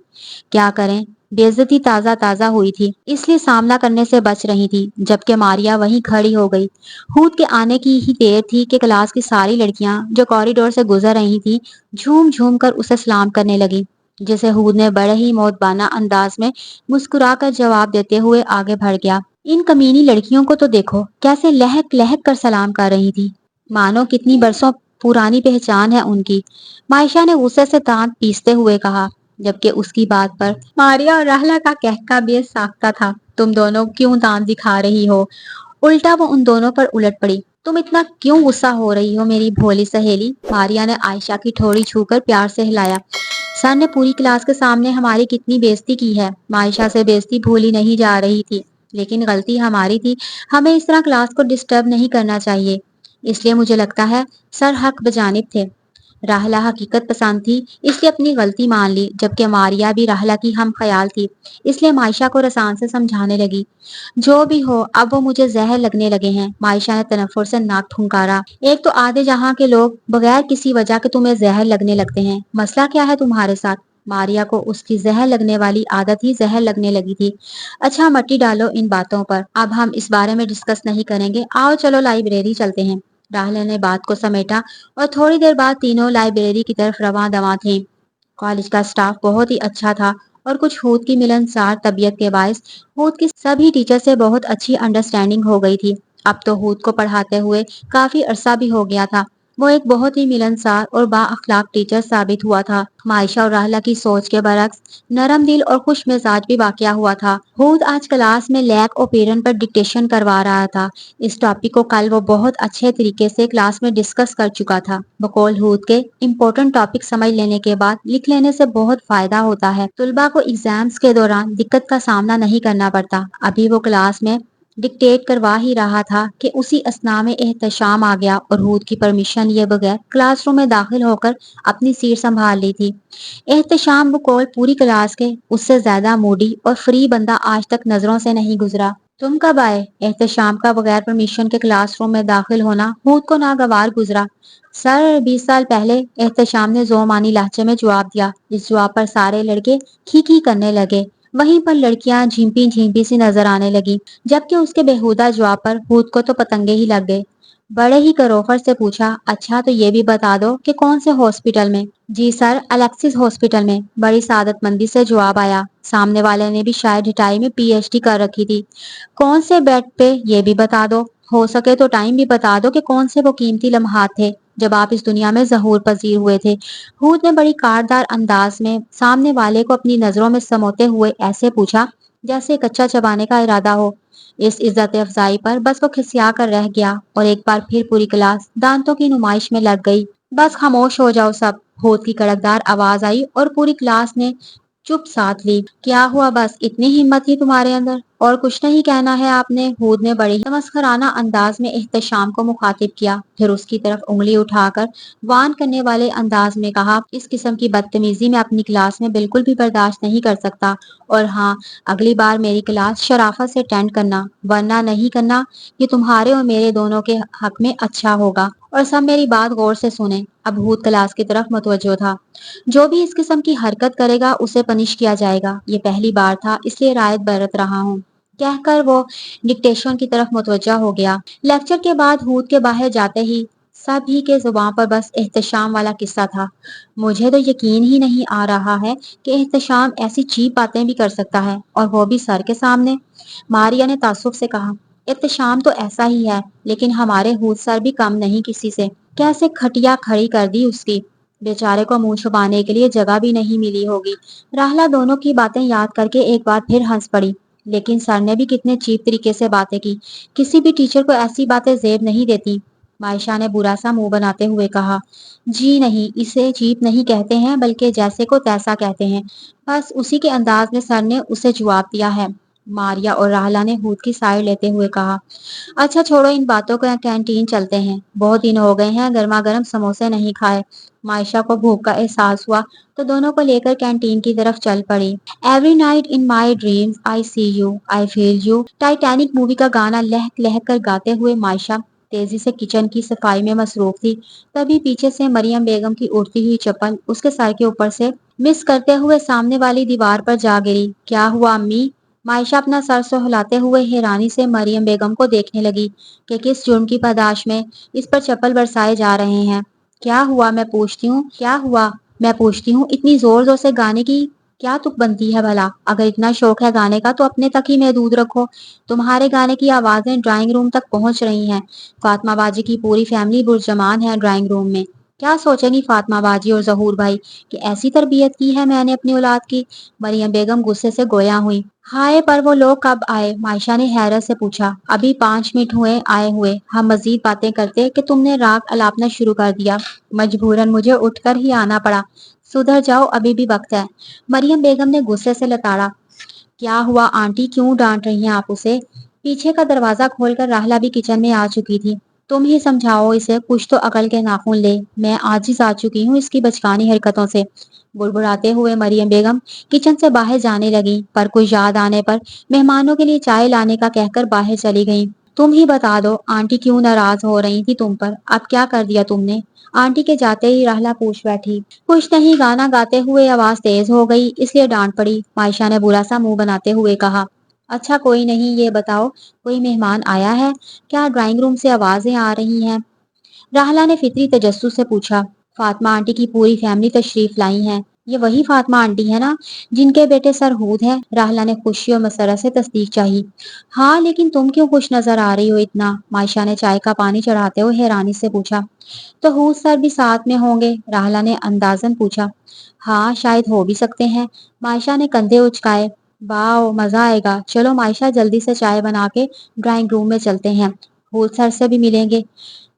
क्या करें, बेइज्जती ताजा ताजा हुई थी, इसलिए सामना करने से बच रही थी, जबकि मारिया वहीं खड़ी हो गई। हूद के आने की ही देर थी कि क्लास की सारी लड़कियां जो कॉरिडोर से गुजर रही थी झूम झूम कर उसे सलाम करने लगी, जिसे हूद ने बड़े ही मौदबाना अंदाज में मुस्कुराकर जवाब देते हुए आगे बढ़ गया। इन कमीनी लड़कियों को तो देखो कैसे लहक लहक कर सलाम कर रही थी, मानो कितनी बरसों पुरानी पहचान है उनकी। मायशा ने गुस्से से दांत पीसते हुए कहा, जबकि उसकी बात पर मारिया और राहला का कहका बेसाख्ता था। तुम दोनों क्यों दांत दिखा रही हो? उल्टा वो उन दोनों पर उलट पड़ी। तुम इतना क्यों गुस्सा हो रही हो मेरी भोली सहेली? मारिया ने आयशा की ठोड़ी छूकर प्यार से हिलाया। सर ने पूरी क्लास के सामने हमारी कितनी बेइज्जती की है। मायशा से बेइज्जती भूली नहीं जा रही थी, लेकिन गलती हमारी थी। हमें इस तरह क्लास को डिस्टर्ब नहीं करना चाहिए, इसलिए मुझे लगता है सर हक बजानिब थे। राहला हकीकत पसंद थी, इसलिए अपनी गलती मान ली, जबकि मारिया भी राहला की हम ख्याल थी, इसलिए मायशा को रसान से समझाने लगी। जो भी हो, अब वो मुझे जहर लगने लगे हैं। मायशा ने तनफुर से नाक ठुनकारा। एक तो आधे जहां के लोग बगैर किसी वजह के तुम्हें जहर लगने लगते हैं, मसला क्या है तुम्हारे साथ? मारिया को उसकी जहर लगने वाली आदत ही जहर लगने लगी थी। अच्छा मट्टी डालो इन बातों पर, अब हम इस बारे में डिस्कस नहीं करेंगे। आओ चलो लाइब्रेरी चलते हैं। राहला ने बात को समेटा और थोड़ी देर बाद तीनों लाइब्रेरी की तरफ रवां दवां थे। कॉलेज का स्टाफ बहुत ही अच्छा था और कुछ हूद की मिलनसार तबीयत के बायस हूद की सभी टीचर से बहुत अच्छी अंडरस्टैंडिंग हो गई थी। अब तो हूद को पढ़ाते हुए काफी अरसा भी हो गया था। वो एक बहुत ही मिलनसार और बा अखलाक टीचर साबित हुआ था। मायशा और राहला की सोच के बरक्स नरम दिल और खुश मिजाज भी वाकया हुआ था। हूद आज क्लास में लैक ओपेरन पर डिक्टेशन करवा रहा था। इस टॉपिक को कल वो बहुत अच्छे तरीके से क्लास में डिस्कस कर चुका था। बकौल हूद के इम्पोर्टेंट टॉपिक समझ लेने के बाद लिख लेने से बहुत फायदा होता है। तुलबा को एग्जाम्स के दौरान दिक्कत का सामना नहीं करना पड़ता। अभी वो क्लास में डिक्टेट करवा ही रहा था कि उसी असना में एहतशाम आ गया और हूद की परमिशन लिए बगैर क्लासरूम में दाखिल होकर अपनी सीट संभाल ली थी। एहतशाम बकौल पूरी क्लास के उससे ज्यादा मूडी और फ्री बंदा आज तक नजरों से नहीं गुजरा। तुम कब आए? एहतशाम का बगैर परमिशन के क्लासरूम में दाखिल होना हूद को नागवार गुजरा। सर 20 साल पहले, एहतशाम ने जोमानी लहजे में जवाब दिया। इस जवाब पर सारे लड़के खी खी करने लगे। वहीं पर लड़कियां झिंपी झिंपी सी नजर आने लगी, जबकि उसके बेहुदा जवाब पर भूत को तो पतंगे ही लग गए। बड़े ही करोफर से पूछा, अच्छा तो ये भी बता दो कि कौन से हॉस्पिटल में? जी सर, अलेक्सिस हॉस्पिटल में, बड़ी सादतमंदी से जवाब आया। सामने वाले ने भी शायद हिटाई में पीएचडी कर रखी थी। कौन से बेड पे, ये भी बता दो। हो सके तो टाइम भी बता दो कि कौन से वो कीमती लम्हात थे जब आप इस दुनिया में ज़हूर पजीर हुए थे। भूत ने बड़ी कारदार अंदाज में सामने वाले को अपनी नजरों में समोते हुए ऐसे पूछा जैसे कच्चा चबाने का इरादा हो। इस इज्जत अफजाई पर बस वो खिसिया कर रह गया और एक बार फिर पूरी क्लास दांतों की नुमाइश में लग गई। बस खामोश हो जाओ सब, भूत की कड़कदार आवाज आई और पूरी क्लास ने चुप साध ली। क्या हुआ, बस इतनी हिम्मत ही तुम्हारे अंदर, और कुछ नहीं कहना है आपने? भूत ने बड़े ही तमस्खराना अंदाज में एहतशाम को मुखातिब किया, फिर उसकी तरफ उंगली उठाकर वान करने वाले अंदाज में कहा, इस किस्म की बदतमीजी मैं अपनी क्लास में बिल्कुल भी बर्दाश्त नहीं कर सकता। और हाँ, अगली बार मेरी क्लास शराफत से अटेंड करना, वरना नहीं करना ये तुम्हारे और मेरे दोनों के हक में अच्छा होगा। और सब मेरी बात गौर से सुने। अब भूत क्लास की तरफ मुतवज्जो था। जो भी इस किस्म की हरकत करेगा उसे पनिश किया जाएगा। ये पहली बार था इसलिए रायत बरत रहा हूँ, कहकर वो डिक्टेशन की तरफ मुतवज्जा हो गया। लेक्चर के बाद भूत के बाहर जाते ही सभी के जुबान पर बस एहतशाम वाला किस्सा था। मुझे तो यकीन ही नहीं आ रहा है कि एहतशाम ऐसी चीप बातें भी कर सकता है, और वो भी सर के सामने। मारिया ने तासुब से कहा, एहतशाम तो ऐसा ही है, लेकिन हमारे हूत सर भी कम नहीं किसी से। कैसे खटिया खड़ी कर दी उसकी, बेचारे को मुंह छुपाने के लिए जगह भी नहीं मिली होगी। राहला दोनों की बातें याद करके एक बार फिर हंस पड़ी। लेकिन सर ने भी कितने चीप तरीके से बातें की, किसी भी टीचर को ऐसी बातें जेब नहीं देती। मायशा ने बुरा सा मुंह बनाते हुए कहा, जी नहीं, इसे चीप नहीं कहते हैं, बल्कि जैसे को तैसा कहते हैं। बस उसी के अंदाज में सर ने उसे जवाब दिया है। मारिया और राहला ने हूद की साइड लेते हुए कहा, अच्छा छोड़ो इन बातों को, कैंटीन चलते हैं, बहुत दिन हो गए हैं गर्मा गर्म समोसे नहीं खाए। मायशा को भूख का एहसास हुआ तो दोनों को लेकर कैंटीन की तरफ चल पड़ी। Every night in my dreams I see you I feel you, Titanic movie का गाना लहक लहक कर गाते हुए मायशा तेजी से किचन की सफाई में मसरूफ थी। तभी पीछे से मरियम बेगम की उड़ती हुई चप्पल उसके सर के ऊपर से मिस करते हुए सामने वाली दीवार पर जा गिरी। क्या हुआ अम्मी? मायशा अपना सर सहलाते हुए हैरानी से मरियम बेगम को देखने लगी कि किस जुर्म की पादाश में इस पर चप्पल बरसाए जा रहे हैं। क्या हुआ मैं पूछती हूँ, क्या हुआ मैं पूछती हूँ, इतनी जोर जोर से गाने की क्या तुक बनती है भला? अगर इतना शौक है गाने का तो अपने तक ही महदूद रखो। तुम्हारे गाने की आवाजें ड्राइंग रूम तक पहुंच रही हैं। फातिमा बाजी की पूरी फैमिली बुर्जमान है ड्राइंग रूम में। क्या सोचेंगी फातिमा बाजी और जहूर भाई कि ऐसी तरबियत की है मैंने अपनी औलाद की? मरियम बेगम गुस्से से गोया हुई। हाय, पर वो लोग कब आए? मायशा ने हैरत से पूछा। अभी 5 मिनट हुए आए हुए, हम मजीद बातें करते कि तुमने राग अलापना शुरू कर दिया। मजबूरन मुझे उठकर ही आना पड़ा। सुधर जाओ, अभी भी वक्त है। मरियम बेगम ने गुस्से से लताड़ा। क्या हुआ आंटी, क्यों डांट रही हैं आप उसे? पीछे का दरवाजा खोलकर राहला भी किचन में आ चुकी थी। तुम ही समझाओ इसे, कुछ तो अकल के नाखून ले, मैं आजिज आ चुकी हूँ इसकी बचकानी हरकतों से। बुड़बुड़ाते हुए मरियम बेगम किचन से बाहर जाने लगी, पर कुछ याद आने पर मेहमानों के लिए चाय लाने का कहकर बाहर चली गई। तुम ही बता दो आंटी क्यों नाराज हो रही थी तुम पर, अब क्या कर दिया तुमने? आंटी के जाते ही राहला पूछ बैठी। कुछ नहीं, गाना गाते हुए आवाज तेज हो गई इसलिए डांट पड़ी, मायशा ने बुरा सा मुंह बनाते हुए कहा। अच्छा कोई नहीं, ये बताओ कोई मेहमान आया है क्या? ड्राइंग रूम से आवाजें आ रही हैं। राहला ने फितरी तजस्सुस से पूछा। फातिमा आंटी की पूरी फैमिली तशरीफ लाई है। ये वही फातिमा आंटी है ना जिनके बेटे सरहूद है? राहला ने खुशी और मसरत से तस्दीक चाही। हाँ, लेकिन तुम क्यों खुश नजर आ रही हो इतना? मायशा ने चाय का पानी चढ़ाते हुए हैरानी से पूछा। तो हूद सर भी साथ में होंगे? राहला ने अंदाजन पूछा। हाँ, शायद हो भी सकते हैं। मायशा ने कंधे उचकाए। वाह, मजा आएगा। चलो मायशा, जल्दी से चाय बना के ड्राइंग रूम में चलते हैं, हूद सर से भी मिलेंगे।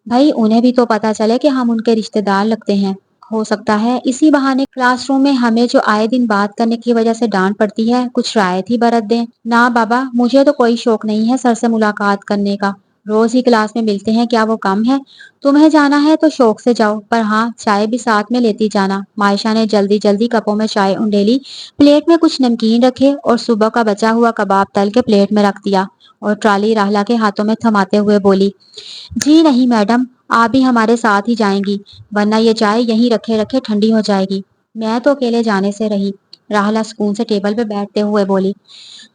भाई उन्हें भी तो पता चले कि हम उनके रिश्तेदार लगते हैं। हो सकता है इसी बहाने क्लासरूम में हमें जो आए दिन बात करने की वजह से डांट पड़ती है कुछ रायत ही बरत दें। ना बाबा, मुझे तो कोई शौक नहीं है सर से मुलाकात करने का। रोज ही क्लास में मिलते हैं, क्या वो कम है? तुम्हें जाना है तो शौक से जाओ, पर हाँ चाय भी साथ में लेती जाना। मायशा ने जल्दी जल्दी कपों में चाय उंडेली, प्लेट में कुछ नमकीन रखे और सुबह का बचा हुआ कबाब तल के प्लेट में रख दिया और ट्राली राहला के हाथों में थमाते हुए बोली, जी नहीं मैडम, आप भी हमारे साथ ही जाएंगी, वरना ये चाय यहीं रखे रखे ठंडी हो जाएगी। मैं तो अकेले जाने से रही। राहला सुकून से टेबल पे बैठते हुए बोली।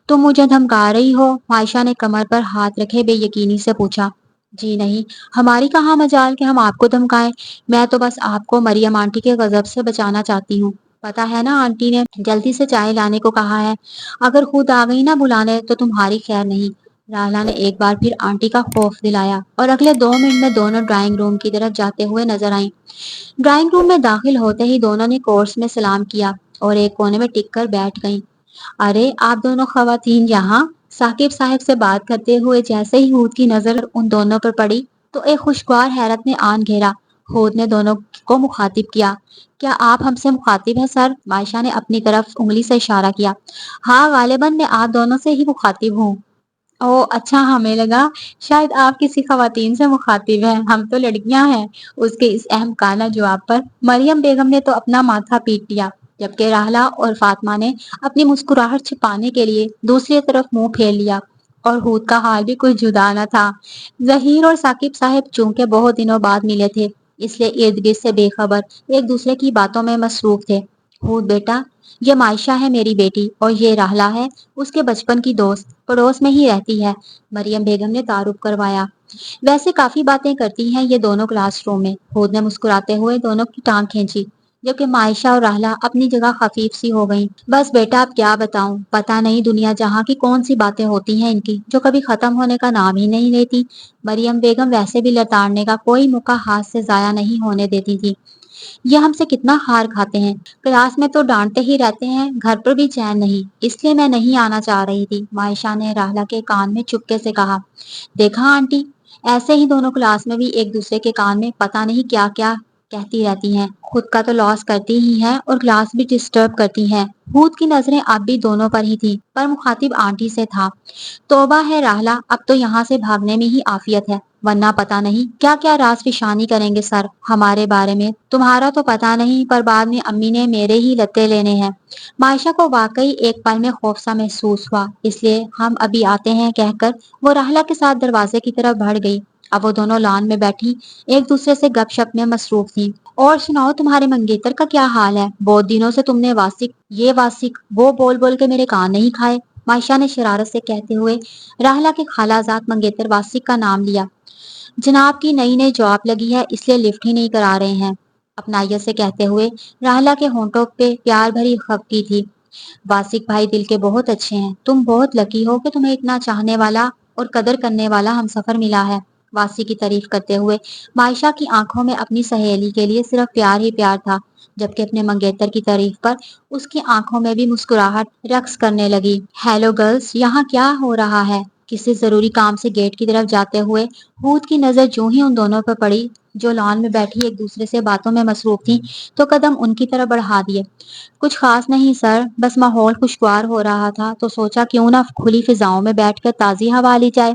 तुम मुझे धमका रही हो? मायशा ने कमर पर हाथ रखे बेयकीनी से पूछा। जी नहीं, हमारी कहाँ मजाल कि हम आपको धमकाएं। मैं तो बस आपको मरियम आंटी के गजब से बचाना चाहती हूँ। पता है ना, आंटी ने जल्दी से चाय लाने को कहा है। अगर खुद आ गई ना बुलाने तो तुम्हारी खैर नहीं। राहला ने एक बार फिर आंटी का खौफ दिलाया और अगले 2 मिनट में दोनों ड्राइंग रूम की तरफ जाते हुए नजर आई। ड्राइंग रूम में दाखिल होते ही दोनों ने कोर्स में सलाम किया और एक कोने में टिक कर बैठ गईं। अरे आप दोनों खवातीन यहाँ? साकिब साहब से बात करते हुए जैसे ही हूद की नजर उन दोनों पर पड़ी तो एक खुशगवार हैरत ने आन घेरा। हूद ने दोनों को मुखातिब किया। क्या आप हमसे मुखातिब हैं सर? मायशा ने अपनी तरफ उंगली से इशारा किया। हाँ, गालिबन मैं आप दोनों से ही मुखातिब हूँ। ओह अच्छा, हमें लगा शायद आप किसी खवातीन से मुखातिब हैं। हम तो लड़कियां हैं। उसके इस अहमकाना जवाब पर मरियम बेगम ने तो अपना माथा पीट लिया, जबकि राहला और फातिमा ने अपनी मुस्कुराहट छिपाने के लिए दूसरी तरफ मुंह फेर लिया। और हूद का हाल भी कुछ जुदा न था। जहीर और साकिब साहब चूंकि बहुत दिनों बाद मिले थे, इसलिए इर्द गिर्द से बेखबर एक दूसरे की बातों में मसरूफ थे। हूद बेटा, ये मायशा है मेरी बेटी और ये राहला है उसके बचपन की दोस्त, पड़ोस में ही रहती है। मरियम बेगम ने तारुफ करवाया। वैसे काफी बातें करती हैं ये दोनों क्लासरूम में। हूद ने मुस्कुराते हुए दोनों की टांग खींची, जबकि मायशा और राहला अपनी जगह खफीफ सी हो गईं। बस बेटा अब क्या बताऊं, पता नहीं दुनिया जहां की कौन सी बातें होती हैं इनकी जो कभी खत्म होने का नाम ही नहीं लेती। मरियम बेगम वैसे भी लताड़ने का कोई मौका हाथ से जाया नहीं होने देती थी। ये हमसे कितना खार खाते हैं। क्लास में तो डांटते ही रहते हैं, घर पर भी चैन नहीं, इसलिए मैं नहीं आना चाह रही थी। मायशा ने राहला के कान में चुपके से कहा। देखा आंटी, ऐसे ही दोनों क्लास में भी एक दूसरे के कान में पता नहीं क्या क्या कहती रहती हैं। खुद का तो लॉस करती ही हैं और क्लास भी डिस्टर्ब करती हैं। भूत की नजरें अब भी दोनों पर ही थी, पर मुखातिब आंटी से था। तौबा है राहला, अब तो यहाँ से भागने में ही आफियत है, वरना पता नहीं क्या क्या राज फिशानी करेंगे सर हमारे बारे में। तुम्हारा तो पता नहीं, पर बाद में अम्मी ने मेरे ही लत्ते लेने हैं। मायशा को वाकई एक पल में खौफ सा महसूस हुआ, इसलिए हम अभी आते हैं कहकर वो राहला के साथ दरवाजे की तरफ बढ़ गई। अब वो दोनों लॉन में बैठी एक दूसरे से गपशप में मसरूफ थी। और सुनाओ, तुम्हारे मंगेतर का क्या हाल है? बहुत दिनों से तुमने वासिक ये वासिक वो बोल बोल के मेरे कान नहीं खाए। मायशा ने शरारत से कहते हुए राहला के खालाजाद मंगेतर वासिक का नाम लिया। जनाब की नई नई जॉब लगी है, इसलिए लिफ्ट ही नहीं करा रहे हैं, अपनाइयत से कहते हुए राहला के होंठों पे प्यार भरी खफकी थी। वासिक भाई दिल के बहुत अच्छे हैं, तुम बहुत लकी हो कि तुम्हें इतना चाहने वाला और कदर करने वाला हमसफर मिला है। वासी की तारीफ करते हुए मायशा की आंखों में अपनी सहेली के लिए सिर्फ प्यार ही प्यार था, जबकि अपने मंगेतर की तारीफ पर उसकी आंखों में भी मुस्कुराहट रक्स करने लगी। हेलो गर्ल्स, यहाँ क्या हो रहा है? किसी जरूरी काम से गेट की तरफ जाते हुए हूद की नजर जो ही उन दोनों पर पड़ी, जो लॉन में बैठी एक दूसरे से बातों में मसरूफ थी, तो कदम उनकी तरफ बढ़ा दिए। कुछ खास नहीं सर, बस माहौल खुशगवार हो रहा था तो सोचा क्यों ना खुली फिजाओं में बैठकर ताजी हवा ली जाए।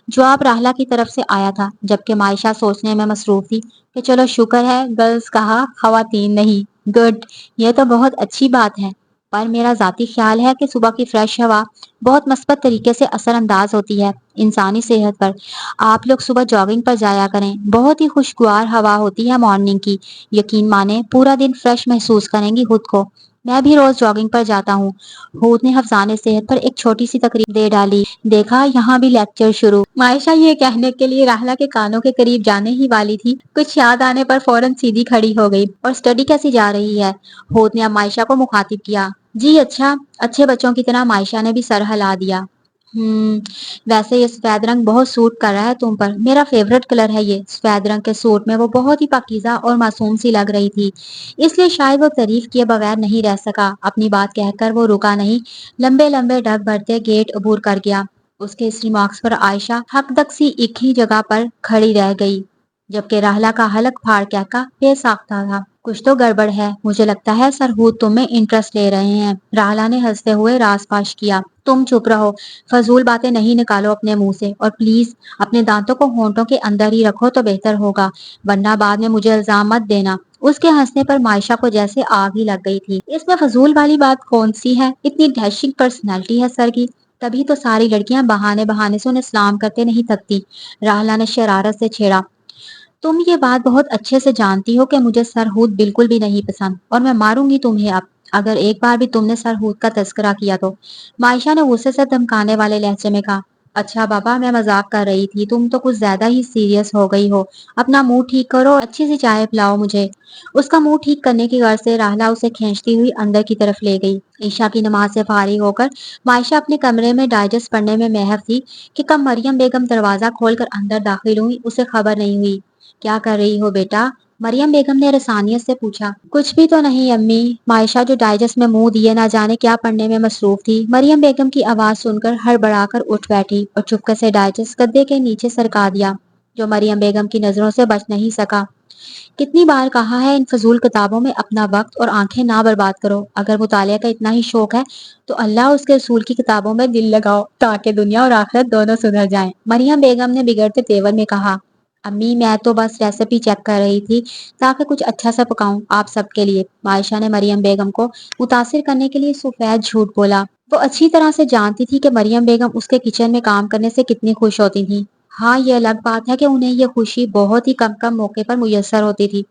जवाब राहला की तरफ से आया था, जबकि मायशा सोचने में मसरूफ थी कि चलो शुक्र है गर्ल्स कहा खवातीन नहीं। गुड, यह तो बहुत अच्छी बात है, पर मेरा जाती ख्याल है कि सुबह की फ्रेश हवा बहुत मस्बत तरीके से असरअंदाज होती है इंसानी सेहत पर। आप लोग सुबह जॉगिंग पर जाया करें, बहुत ही खुशगवार हवा होती है मॉर्निंग की। यकीन माने पूरा दिन फ्रेश महसूस करेंगी खुद को। मैं भी रोज जॉगिंग पर जाता हूँ। हूद ने हफ्जाने सेहत पर एक छोटी सी तकरीर दे डाली। देखा, यहाँ भी लेक्चर शुरू। मायशा ये कहने के लिए राहला के कानों के करीब जाने ही वाली थी, कुछ याद आने पर फौरन सीधी खड़ी हो गई। और स्टडी कैसी जा रही है? हूद ने अब मायशा को मुखातिब किया। जी अच्छा, अच्छे बच्चों की तरह मायशा ने भी सर हिला दिया। हम्म, वैसे ये सफेद रंग बहुत सूट कर रहा है तुम पर, मेरा फेवरेट कलर है ये। सफेद रंग के सूट में वो बहुत ही पाकीज़ा और मासूम सी लग रही थी, इसलिए शायद वो तारीफ किए बगैर नहीं रह सका। अपनी बात कहकर वो रुका नहीं, लंबे लंबे डग भरते गेट अबूर कर गया। उसके इस रिमार्क्स पर आयशा हकदक सी एक ही जगह पर खड़ी रह गई, जबकि राहला का हलक फाड़ कहका बेसाख्ता था। कुछ तो गड़बड़ है, मुझे लगता है सरहूद तुम में इंटरेस्ट ले रहे हैं। राहला ने हंसते हुए राज पाश किया। तुम चुप रहो, फजूल बातें नहीं निकालो अपने मुंह से, और प्लीज अपने दांतों को होंठों के अंदर ही रखो तो बेहतर होगा, वरना बाद में मुझे इल्जाम मत देना। उसके हंसने पर मायशा को जैसे आग ही लग गई थी। इसमें फजूल वाली बात कौन सी है? इतनी डैशिंग पर्सनैलिटी है सर की, तभी तो सारी लड़कियां बहाने बहाने से उन्हें सलाम करते नहीं थकती। राहला ने शरारत से छेड़ा। तुम ये बात बहुत अच्छे से जानती हो कि मुझे सरहूद बिल्कुल भी नहीं पसंद, और मैं मारूंगी तुम्हें अब। اگر ایک بار بھی تم نے سرحود کا تذکرہ کیا تو۔ معائشہ نے غصے سے دھمکانے والے لہجے میں کہا۔ اچھا بابا، میں مذاق کر رہی تھی، تم تو کچھ زیادہ ہی سیریس ہو گئی ہو۔ اپنا منہ ٹھیک کرو اور اچھی سی چائے پلاؤ مجھے۔ اس کا منہ ٹھیک کرنے کی غرض سے راہلہ اسے کھینچتی ہوئی اندر کی طرف لے گئی۔ عشاء کی نماز سے فارغ ہو کر معائشہ اپنے کمرے میں ڈائجسٹ پڑھنے میں محو تھی کہ کب مریم بیگم دروازہ کھول کر اندر داخل ہوئی، اسے خبر نہیں ہوئی۔ کیا کر رہی ہو بیٹا؟ مریم بیگم نے رسانیت سے پوچھا۔ کچھ بھی تو نہیں امی۔ معائشہ جو ڈائجسٹ میں منہ دیے نہ جانے کیا پڑھنے میں مصروف تھی، مریم بیگم کی آواز سن کر ہڑبڑا کر اٹھ بیٹھی اور چپکے سے ڈائجسٹ گدے کے نیچے سرکا دیا، جو مریم بیگم کی نظروں سے بچ نہیں سکا۔ کتنی بار کہا ہے ان فضول کتابوں میں اپنا وقت اور آنکھیں نہ برباد کرو۔ اگر مطالعہ کا اتنا ہی شوق ہے تو اللہ اس کے رسول کی کتابوں میں دل لگاؤ تاکہ دنیا اور آخرت دونوں سدھر جائیں۔ مریم بیگم نے بگڑتے تیور میں کہا۔ امی میں تو بس ریسیپی چیک کر رہی تھی تاکہ کچھ اچھا سا پکاؤں آپ سب کے لیے۔ معائشہ نے مریم بیگم کو متاثر کرنے کے لیے سفید جھوٹ بولا۔ وہ اچھی طرح سے جانتی تھی کہ مریم بیگم اس کے کچن میں کام کرنے سے کتنی خوش ہوتی تھی۔ ہاں یہ الگ بات ہے کہ انہیں یہ خوشی بہت ہی کم کم موقع پر میسر ہوتی تھی۔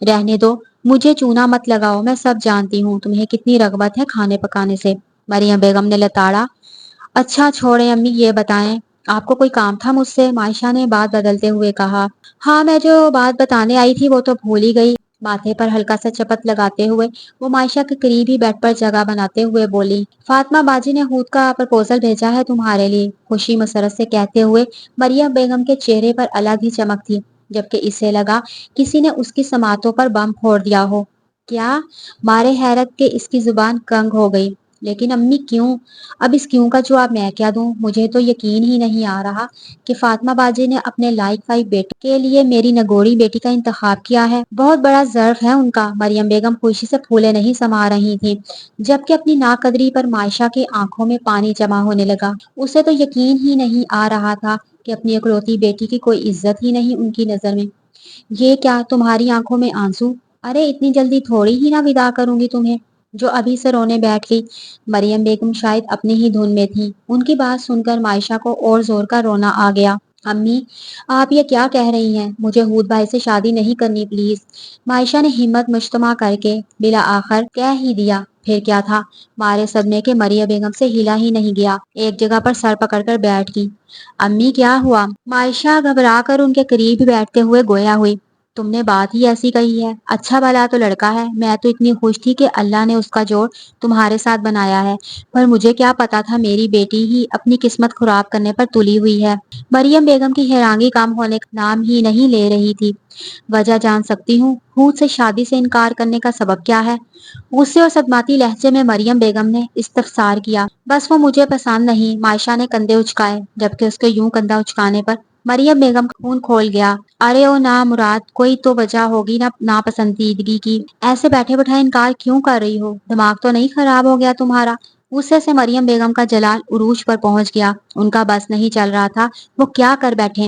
رہنے دو، مجھے چونا مت لگاؤ، میں سب جانتی ہوں تمہیں کتنی رغبت ہے کھانے پکانے سے۔ مریم بیگم نے لتاڑا۔ اچھا چھوڑیں امی، یہ بتائیں آپ کو کوئی کام تھا مجھ سے؟ معائشہ نے بات بدلتے ہوئے کہا۔ ہاں میں جو بات بتانے آئی تھی وہ تو بھول ہی گئی۔ ماتھے پر ہلکا سا چپت لگاتے ہوئے وہ معائشہ کے قریب ہی بیڈ پر جگہ بناتے ہوئے بولی۔ فاطمہ باجی نے ہود کا پرپوزل بھیجا ہے تمہارے لیے، خوشی مسرت سے کہتے ہوئے مریم بیگم کے چہرے پر الگ ہی چمک تھی، جبکہ اسے لگا کسی نے اس کی سماعتوں پر بم پھوڑ دیا ہو۔ کیا؟ مارے حیرت کے اس کی زبان کنگ ہو گئی۔ لیکن امی کیوں؟ اب اس کیوں کا جواب میں کیا دوں؟ مجھے تو یقین ہی نہیں آ رہا کہ فاطمہ باجی نے اپنے لائق فائی بیٹے کے لیے میری نگوری بیٹی کا انتخاب کیا ہے۔ بہت بڑا ظرف ہے ان کا۔ مریم بیگم خوشی سے پھولے نہیں سما رہی تھی، جبکہ اپنی ناقدری پر معائشہ کی آنکھوں میں پانی جمع ہونے لگا۔ اسے تو یقین ہی نہیں آ رہا تھا کہ اپنی اکلوتی بیٹی کی کوئی عزت ہی نہیں ان کی نظر میں۔ یہ کیا تمہاری آنکھوں میں آنسو؟ ارے اتنی جلدی تھوڑی ہی نہ ودا کروں گی تمہیں جو ابھی سے رونے بیٹھ گئی۔ مریم بیگم شاید اپنی ہی دھن میں تھی، ان کی بات سن کر معائشہ کو اور زور کا رونا آ گیا۔ امی آپ یہ کیا کہہ رہی ہیں؟ مجھے ہود بھائی سے شادی نہیں کرنی پلیز۔ معائشہ نے ہمت مجتمع کر کے بالآخر کہہ ہی دیا۔ پھر کیا تھا؟ مارے صدمے کے مریم بیگم سے ہلا ہی نہیں گیا، ایک جگہ پر سر پکڑ کر بیٹھ گئی۔ امی کیا ہوا؟ معائشہ گھبرا کر ان کے قریب بیٹھتے ہوئے گویا ہوئی۔ تم نے بات ہی ایسی کہی ہے، اچھا بھلا تو لڑکا ہے، میں تو اتنی خوش تھی کہ اللہ نے اس کا جوڑ تمہارے ساتھ بنایا ہے، پر مجھے کیا پتا تھا میری بیٹی ہی اپنی قسمت خراب کرنے پر تلی ہوئی ہے۔ مریم بیگم کی حیرانگی کم ہونے کا نام ہی نہیں لے رہی تھی۔ وجہ جان سکتی ہوں؟ ہود سے شادی سے انکار کرنے کا سبب کیا ہے؟ غصے اور صدماتی لہجے میں مریم بیگم نے استفسار کیا۔ بس وہ مجھے پسند نہیں۔ معائشہ نے کندھے اچکائے، جبکہ اس کے یوں کندھا اچکانے پر مریم بیگم کا خون کھول گیا۔ ارے او نا مراد، کوئی تو وجہ ہوگی نا ناپسندیدگی کی، ایسے بیٹھے بٹھائے انکار کیوں کر رہی ہو؟ دماغ تو نہیں خراب ہو گیا تمہارا؟ غصے سے مریم بیگم کا جلال عروج پر پہنچ گیا، ان کا بس نہیں چل رہا تھا وہ کیا کر بیٹھے۔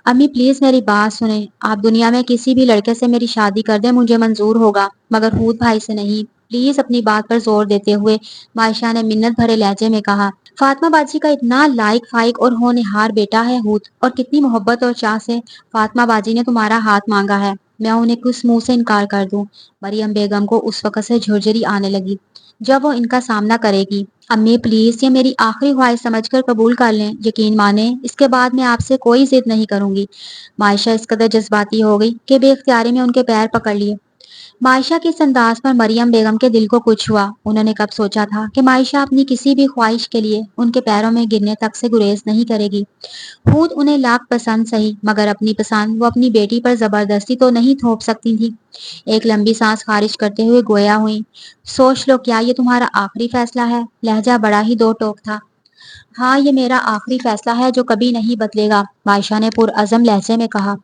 امی پلیز میری بات سنیں، آپ دنیا میں کسی بھی لڑکے سے میری شادی کر دیں، مجھے منظور ہوگا، مگر ہود بھائی سے نہیں، پلیز۔ اپنی بات پر زور دیتے ہوئے معائشہ نے منت بھرے لہجے میں کہا۔ فاطمہ باجی کا اتنا لائق فائق اور ہونہار بیٹا ہے ہود، اور کتنی محبت اور چاہ سے فاطمہ باجی نے تمہارا ہاتھ مانگا ہے، میں انہیں کس منہ سے انکار کر دوں؟ مریم بیگم کو اس وقت سے جھرجھری آنے لگی جب وہ ان کا سامنا کرے گی۔ امی پلیز یہ میری آخری خواہش سمجھ کر قبول کر لیں، یقین مانیں، اس کے بعد میں آپ سے کوئی ضد نہیں کروں گی۔ معائشہ اس قدر جذباتی ہو گئی کہ بے اختیاری میں ان کے پیر پکڑ لیے۔ معائشہ کے اس انداز پر مریم بیگم کے دل کو کچھ ہوا۔ انہوں نے کب سوچا تھا کہ معائشہ اپنی کسی بھی خواہش کے لیے ان کے پیروں میں گرنے تک سے گریز نہیں کرے گی۔ خود انہیں لاکھ پسند سہی، مگر اپنی پسند وہ اپنی بیٹی پر زبردستی تو نہیں تھوپ سکتی تھی۔ ایک لمبی سانس خارج کرتے ہوئے گویا ہوئی۔ سوچ لو، کیا یہ تمہارا آخری فیصلہ ہے؟ لہجہ بڑا ہی دو ٹوک تھا۔ ہاں یہ میرا آخری فیصلہ ہے جو کبھی نہیں بدلے گا، معائشہ نے پرعزم لہجے میں کہا۔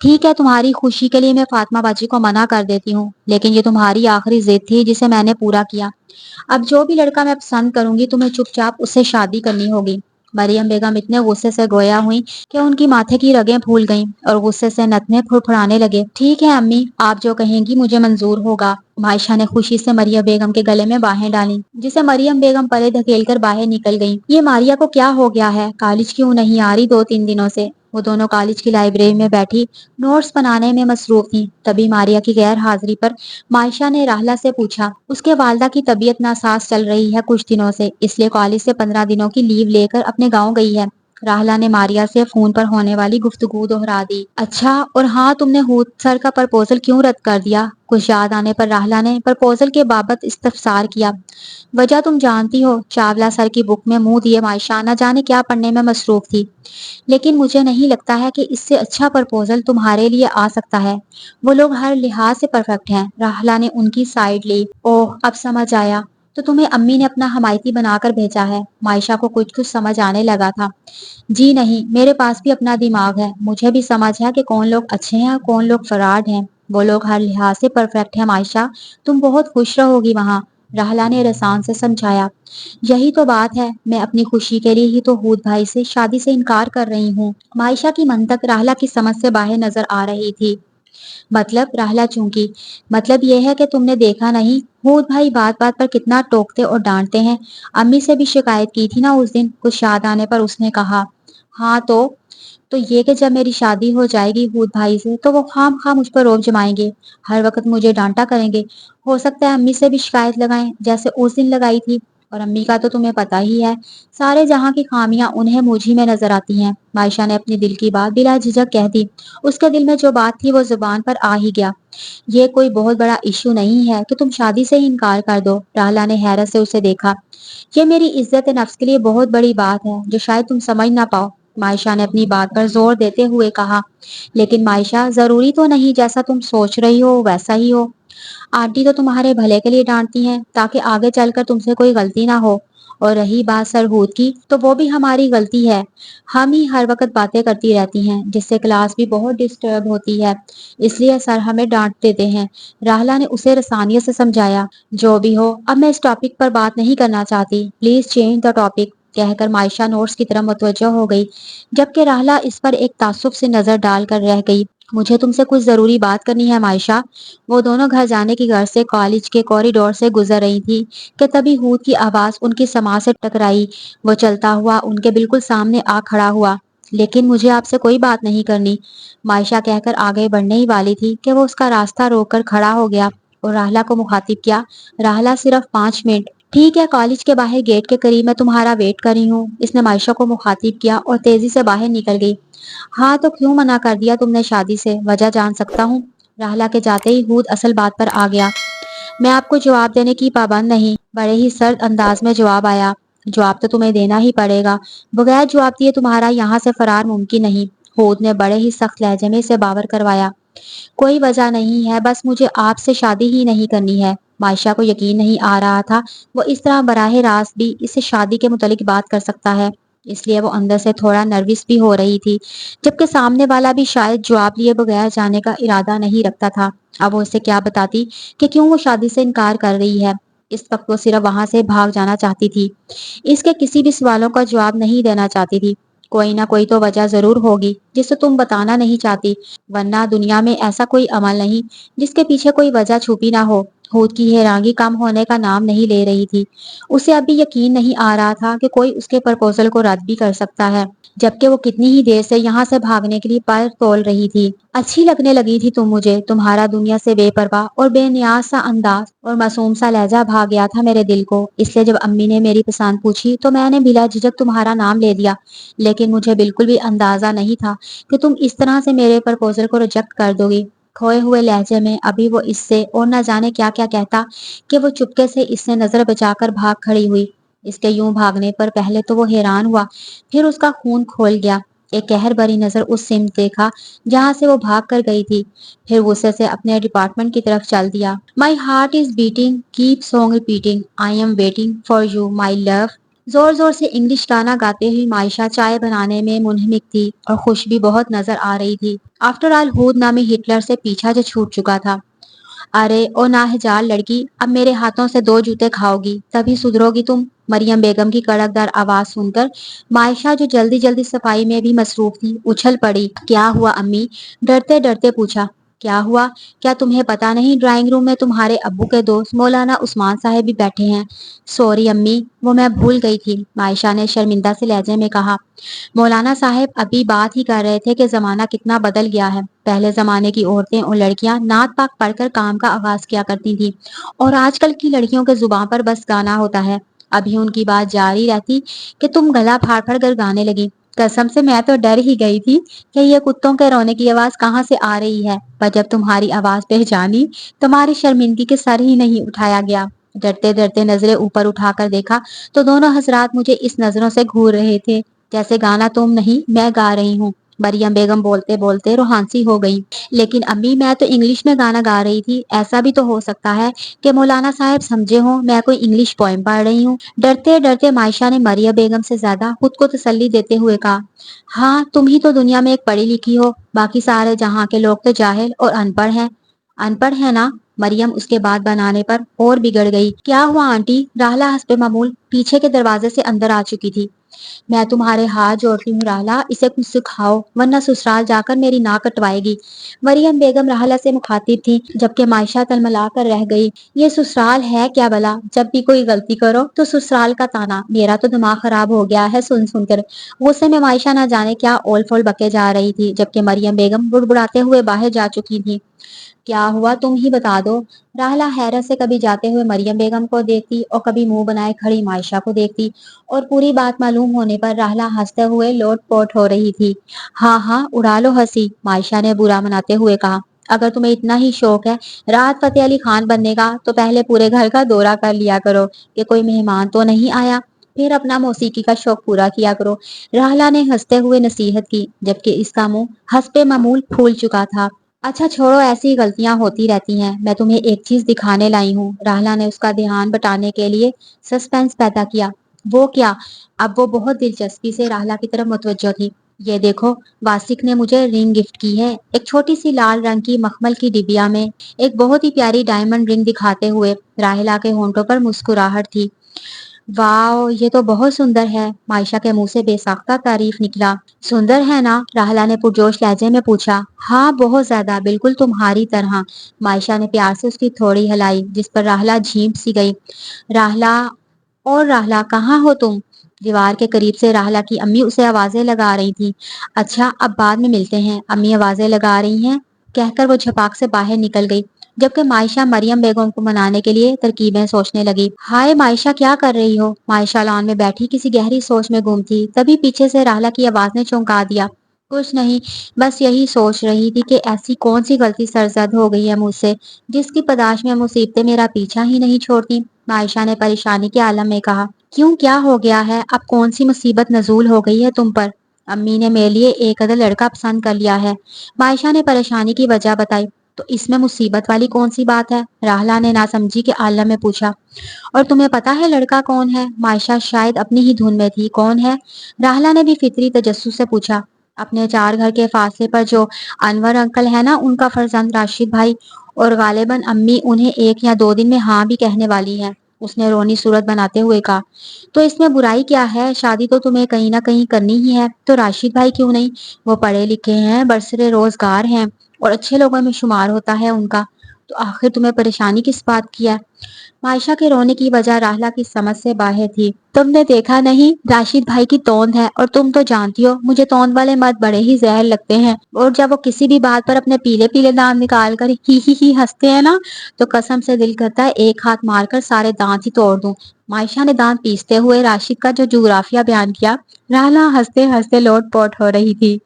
ٹھیک ہے، تمہاری خوشی کے لیے میں فاطمہ باجی کو منع کر دیتی ہوں، لیکن یہ تمہاری آخری ضد تھی جسے میں نے پورا کیا۔ اب جو بھی لڑکا میں پسند کروں گی تمہیں چپ چاپ اس سے شادی کرنی ہوگی۔ مریم بیگم اتنے غصے سے گویا ہوئی کہ ان کی ماتھے کی رگیں پھول گئیں اور غصے سے نتنے پھڑپڑانے لگے۔ ٹھیک ہے امی، آپ جو کہیں گی مجھے منظور ہوگا۔ معائشہ نے خوشی سے مریم بیگم کے گلے میں باہیں ڈالیں، جسے مریم بیگم پلے دھکیل کر باہر نکل گئیں۔ یہ ماریا کو کیا ہو گیا ہے؟ کالج کیوں نہیں آ رہی 2-3 دنوں سے؟ वो दोनों कॉलेज की लाइब्रेरी में बैठी नोट्स बनाने में मसरूफ थी। तभी मारिया की गैर हाजिरी पर मायशा ने राहला से पूछा, उसके वालदा की तबीयत नासाज चल रही है कुछ दिनों से, इसलिए कॉलेज से 15 दिनों की लीव लेकर अपने गाँव गई है। राहला ने मारिया से फोन पर होने वाली गुफ्तगू दोहरा दी। अच्छा, और हाँ, तुमने हूद सर का प्रपोजल क्यों रद्द कर दिया? कुछ याद आने पर राहला ने प्रपोजल के बाबत इस्तफसार किया। वजह तुम जानती हो, चावला सर की बुक में मुंह दिए मायशा न जाने क्या पढ़ने में मसरूफ थी। लेकिन मुझे नहीं लगता है कि इससे अच्छा प्रपोजल तुम्हारे लिए आ सकता है। वो लोग हर लिहाज से परफेक्ट हैं। राहला ने उनकी साइड ली। ओह, अब समझ आया। तो तुम्हें अम्मी ने अपना हमायती बनाकर भेजा है? मायशा को कुछ कुछ समझ आने लगा था। जी नहीं, मेरे पास भी अपना दिमाग है। मुझे भी समझ है कि कौन लोग अच्छे हैं और कौन लोग फराड हैं। वो लोग हर लिहाज से परफेक्ट हैं मायशा। तुम बहुत खुश रहोगी वहाँ। राहला ने रसान से समझाया। यही तो बात है, मैं अपनी खुशी के लिए ही तो हूद भाई से शादी से इनकार कर रही हूँ। मायशा की मंतक राहला की समझ से बाहर नजर आ रही थी। मतलब? राहला चूंकि। मतलब यह है कि तुमने देखा नहीं, हूद भाई बात बात पर कितना टोकते और डांटते हैं। अम्मी से भी शिकायत की थी ना उस दिन। कुछ याद आने पर उसने कहा, हाँ तो ये कि जब मेरी शादी हो जाएगी हूद भाई से तो वो खाम खा मुझ पर रोब जमाएंगे, हर वक्त मुझे डांटा करेंगे। हो सकता है अम्मी से भी शिकायत लगाएं जैसे उस दिन लगाई थी। और अम्मी का तो तुम्हें पता ही है, सारे जहां की खामियां उन्हें मुझ ही में नजर आती हैं। मायशा ने अपनी दिल की बात बिला झिझक कह दी। उसके दिल में जो बात थी वो जुबान पर आ ही गया। ये कोई बहुत बड़ा इशू नहीं है कि तुम शादी से ही इनकार कर दो। राहला ने हैरत से उसे देखा। ये मेरी इज्जत नफ्स के लिए बहुत बड़ी बात है जो शायद तुम समझ ना पाओ। मायशा ने अपनी बात पर जोर देते हुए कहा। लेकिन मायशा, जरूरी तो नहीं जैसा तुम सोच रही हो वैसा ही हो। आंटी तो तुम्हारे भले के लिए डांटती हैं ताकि आगे चलकर तुमसे कोई गलती ना हो। और रही बात सरहूद की, तो वो भी हमारी गलती है। हम ही हर वक्त बातें करती रहती हैं जिससे क्लास भी बहुत डिस्टर्ब होती है, इसलिए सर हमें डांट देते हैं। राहला ने उसे रसानियत से समझाया। जो भी हो, अब मैं इस टॉपिक पर बात नहीं करना चाहती, प्लीज चेंज द टॉपिक, कहकर मायशा नोट्स की तरफ मुतवज्जो हो गई, जबकि राहला इस पर एक तासुब से नजर डालकर रह गई। मुझे तुमसे कुछ जरूरी बात करनी है मायशा। वो दोनों घर जाने की घर से कॉलेज के कॉरिडोर से गुजर रही थी कि तभी हूद की आवाज उनकी समाज से टकराई। वो चलता हुआ उनके बिल्कुल सामने आ खड़ा हुआ। लेकिन मुझे आपसे कोई बात नहीं करनी, मायशा कहकर आगे बढ़ने ही वाली थी कि वो उसका रास्ता रोककर खड़ा हो गया और राहला को मुखातिब किया। राहला, सिर्फ 5 मिनट। ठीक है, कॉलेज के बाहर गेट के करीब मैं तुम्हारा वेट कर रही हूँ, इसने मायशा को मुखातिब किया और तेजी से बाहर निकल गई। हाँ, तो क्यों मना कर दिया तुमने शादी से? वजह जान सकता हूँ? राहला के जाते ही हूद असल बात पर आ गया। मैं आपको जवाब देने की पाबंद नहीं, बड़े ही सर्द अंदाज में जवाब आया। जवाब तो तुम्हें देना ही पड़ेगा, बगैर जवाब दिए तुम्हारा यहाँ से फरार मुमकिन नहीं। हूद ने बड़े ही सख्त लहजे में इसे बावर करवाया। कोई वजह नहीं है, बस मुझे आपसे शादी ही नहीं करनी है। मायशा को यकीन नहीं आ रहा था वो इस तरह बराह रास्त भी इससे शादी के मुतालिक बात कर सकता है, इसलिए वो अंदर से थोड़ा नर्वस भी हो रही थी, जबकि सामने वाला भी शायद जवाब लिए बगैर जाने का इरादा नहीं रखता था। अब वो उसे क्या बताती कि क्यों वो शादी से इनकार कर रही है। इस वक्त वो सिर्फ वहां से भाग जाना चाहती थी, इसके किसी भी सवालों का जवाब नहीं देना चाहती थी। कोई ना कोई तो वजह जरूर होगी जिसे तुम बताना नहीं चाहती, वरना दुनिया में ऐसा कोई अमल नहीं जिसके पीछे कोई वजह छुपी ना हो। हूद की हैरानगी कम होने का नाम नहीं ले रही थी। उसे अभी यकीन नहीं आ रहा था कि कोई उसके प्रपोजल को रद्द भी कर सकता है, जबकि वो कितनी ही देर से यहाँ से भागने के लिए पर तोल रही थी। अच्छी लगने लगी थी तुम मुझे, तुम्हारा दुनिया से बेपरवाह और बेनियाज सा अंदाज और मासूम सा लहजा भाग गया था मेरे दिल को, इसलिए जब अम्मी ने मेरी पसंद पूछी तो मैंने बिला झिझक तुम्हारा नाम ले दिया। लेकिन मुझे बिल्कुल भी अंदाजा नहीं था कि तुम इस तरह से मेरे प्रपोजल को रिजेक्ट कर दोगी। खोए हुए लहजे में अभी वो इससे और न जाने क्या क्या कहता कि वो चुपके से इससे नजर बचाकर भाग खड़ी हुई। इसके यूं भागने पर पहले तो वो हैरान हुआ, फिर उसका खून खोल गया। एक कहर भरी नजर उस सिमत देखा जहां से वो भाग कर गई थी, फिर गुस्से से अपने डिपार्टमेंट की तरफ चल दिया। My heart is beating, keep song repeating, I am waiting for you my love. जोर जोर से इंग्लिश गाना गाते हुए मायशा चाय बनाने में मुनहमिक थी और खुश भी बहुत नजर आ रही थी। आफ्टर ऑल हूद नामी हिटलर से पीछा जो छूट चुका था। अरे ओ नाहजाल लड़की, अब मेरे हाथों से 2 जूते खाओगी तभी सुधरोगी तुम। मरियम बेगम की कड़कदार आवाज सुनकर मायशा, जो जल्दी जल्दी सफाई में भी मसरूफ थी, उछल पड़ी। क्या हुआ अम्मी? डरते डरते पूछा। क्या हुआ? क्या तुम्हें पता नहीं ड्राइंग रूम में तुम्हारे अब्बू के दोस्त मौलाना उस्मान साहब भी बैठे हैं? सॉरी अम्मी, वो मैं भूल गई थी, मायशा ने शर्मिंदा से लहजे में कहा। मौलाना साहब अभी बात ही कर रहे थे कि जमाना कितना बदल गया है। पहले जमाने की औरतें और लड़कियां नात पाक पढ़कर काम का आगाज किया करती थी और आजकल की लड़कियों के जुबान पर बस गाना होता है। अभी उनकी बात जारी रहती कि तुम गला फाड़ फाड़ कर गाने लगी। कसम से मैं तो डर ही गई थी कि ये कुत्तों के रोने की आवाज कहाँ से आ रही है, पर जब तुम्हारी आवाज पहचानी, तुम्हारी शर्मिंदगी के सर ही नहीं उठाया गया। डरते डरते नजरें ऊपर उठाकर देखा तो दोनों हजरात मुझे इस नजरों से घूर रहे थे जैसे गाना तुम नहीं मैं गा रही हूँ। मरियम बेगम बोलते बोलते रोहानसी हो गई। लेकिन अम्मी मैं तो इंग्लिश में गाना गा रही थी, ऐसा भी तो हो सकता है कि मौलाना साहब समझे हो मैं कोई इंग्लिश पोएम पढ़ रही हूँ। डरते डरते मायशा ने मरियम बेगम से ज्यादा खुद को तसल्ली देते हुए कहा, हाँ तुम ही तो दुनिया में एक पढ़ी लिखी हो, बाकी सारे जहाँ के लोग तो जाहिल और अनपढ़ हैं। अनपढ़ है ना? मरियम उसके बाद बनाने पर और बिगड़ गई। क्या हुआ आंटी? राहला हस्बे मामूल पीछे के दरवाजे से अंदर आ चुकी थी। मैं तुम्हारे हाथ जोड़ती हूँ राहला, इसे कुछ सिखाओ वरना ससुराल जाकर मेरी नाक कटवाएगी। मरियम बेगम राहला से मुखातिब थी, जबकि मायशा तलमला कर रह गई। ये ससुराल है क्या भला? जब भी कोई गलती करो तो ससुराल का ताना, मेरा तो दिमाग खराब हो गया है सुन सुनकर। गुस्से में मायशा ना जाने क्या ओल फोल बके जा रही थी, जबकि मरियम बेगम बुड़बुड़ाते हुए बाहर जा चुकी थी। क्या हुआ तुम ही बता दो। राहला हैरत से कभी जाते हुए मरियम बेगम को देखती और कभी मुंह बनाए खड़ी मायशा को देखती, और पूरी बात मालूम होने पर राहला हंसते हुए लोट पोट हो रही थी। हाँ हाँ उड़ा लो हंसी, मायशा ने बुरा मनाते हुए कहा। अगर तुम्हें इतना ही शौक है राहत फतेह अली खान बनने का तो पहले पूरे घर का दौरा कर लिया करो कि कोई मेहमान तो नहीं आया, फिर अपना मौसीकी का शौक पूरा किया करो। राहला ने हंसते हुए नसीहत की, जबकि इसका मुंह हंसपे मामूल फूल चुका था। अच्छा छोड़ो, ऐसी गलतियां होती रहती हैं, मैं तुम्हें एक चीज दिखाने लाई हूँ। राहला ने उसका ध्यान बटाने के लिए सस्पेंस पैदा किया। वो क्या? अब वो बहुत दिलचस्पी से राहला की तरफ मुतवज्जो थी। ये देखो, वासिक ने मुझे रिंग गिफ्ट की है, एक छोटी सी लाल रंग की मखमल की डिबिया में एक बहुत ही प्यारी डायमंड रिंग दिखाते हुए राहिला के होंठों पर मुस्कुराहट थी। वाओ ये तो बहुत सुंदर है, मायशा के मुंह से बेसाख्ता तारीफ निकला। सुंदर है ना? राहला ने पुरजोश लहजे में पूछा। हाँ बहुत ज्यादा, बिल्कुल तुम्हारी तरह। मायशा ने प्यार से उसकी थोड़ी हिलाई, जिस पर राहला झींप सी गई। राहला, और राहला कहाँ हो तुम? दीवार के करीब से राहला की अम्मी उसे आवाजें लगा रही थी। अच्छा अब बाद में मिलते हैं, अम्मी आवाजें लगा रही हैं, कहकर वो झपाक से बाहर निकल गई। जबकि मायशा मरियम बेगम को मनाने के लिए तरकीबें सोचने लगी। हाय मायशा क्या कर रही हो? मायशा लॉन में बैठी किसी गहरी सोच में गुम थी, तभी पीछे से राहला की आवाज ने चौंका दिया। कुछ नहीं, बस यही सोच रही थी कि ऐसी कौन सी गलती सरजद हो गई है मुझसे, जिसकी पदाश में मुसीबतें मेरा पीछा ही नहीं छोड़ती। मायशा ने परेशानी के आलम में कहा। क्यों क्या हो गया है? अब कौन सी मुसीबत नजूल हो गई है तुम पर? अम्मी ने मेरे लिए एक अदर लड़का पसंद कर लिया है। मायशा ने परेशानी की वजह बताई। तो इसमें मुसीबत वाली कौन सी बात है? राहला ने नासमझी के आलम में पूछा। और तुम्हें पता है लड़का कौन है? मायशा शायद अपनी ही धुन में थी। कौन है? राहला ने भी फितरी तजस्सुस से पूछा। अपने 4 घर के फासले पर जो अनवर अंकल है ना, उनका फर्जंद राशिद भाई, और गालिबन अम्मी उन्हें 1 या 2 दिन में हाँ भी कहने वाली है, उसने रोनी सूरत बनाते हुए कहा। तो इसमें बुराई क्या है? शादी तो तुम्हें कहीं ना कहीं करनी ही है, तो राशिद भाई क्यों नहीं? वो पढ़े लिखे हैं, बरसरे रोजगार हैं और अच्छे लोगों में शुमार होता है उनका। तो आखिर तुम्हें परेशानी किस बात की है? मायशा के रोने की वजह राहला की समझ से बाहर थी। तुमने देखा नहीं, राशिद भाई की तोंद है, और तुम तो जानती हो मुझे तोंद वाले मर्द बड़े ही जहर लगते हैं, और जब वो किसी भी बात पर अपने पीले पीले दांत निकाल कर ही हंसते हैं ना, तो कसम से दिल करता है एक हाथ मारकर सारे दांत ही तोड़ दूं। मायशा ने दांत पीसते हुए राशिद का जो जुग्राफिया बयान किया। राहला हंसते हंसते लोट पोट हो रही थी।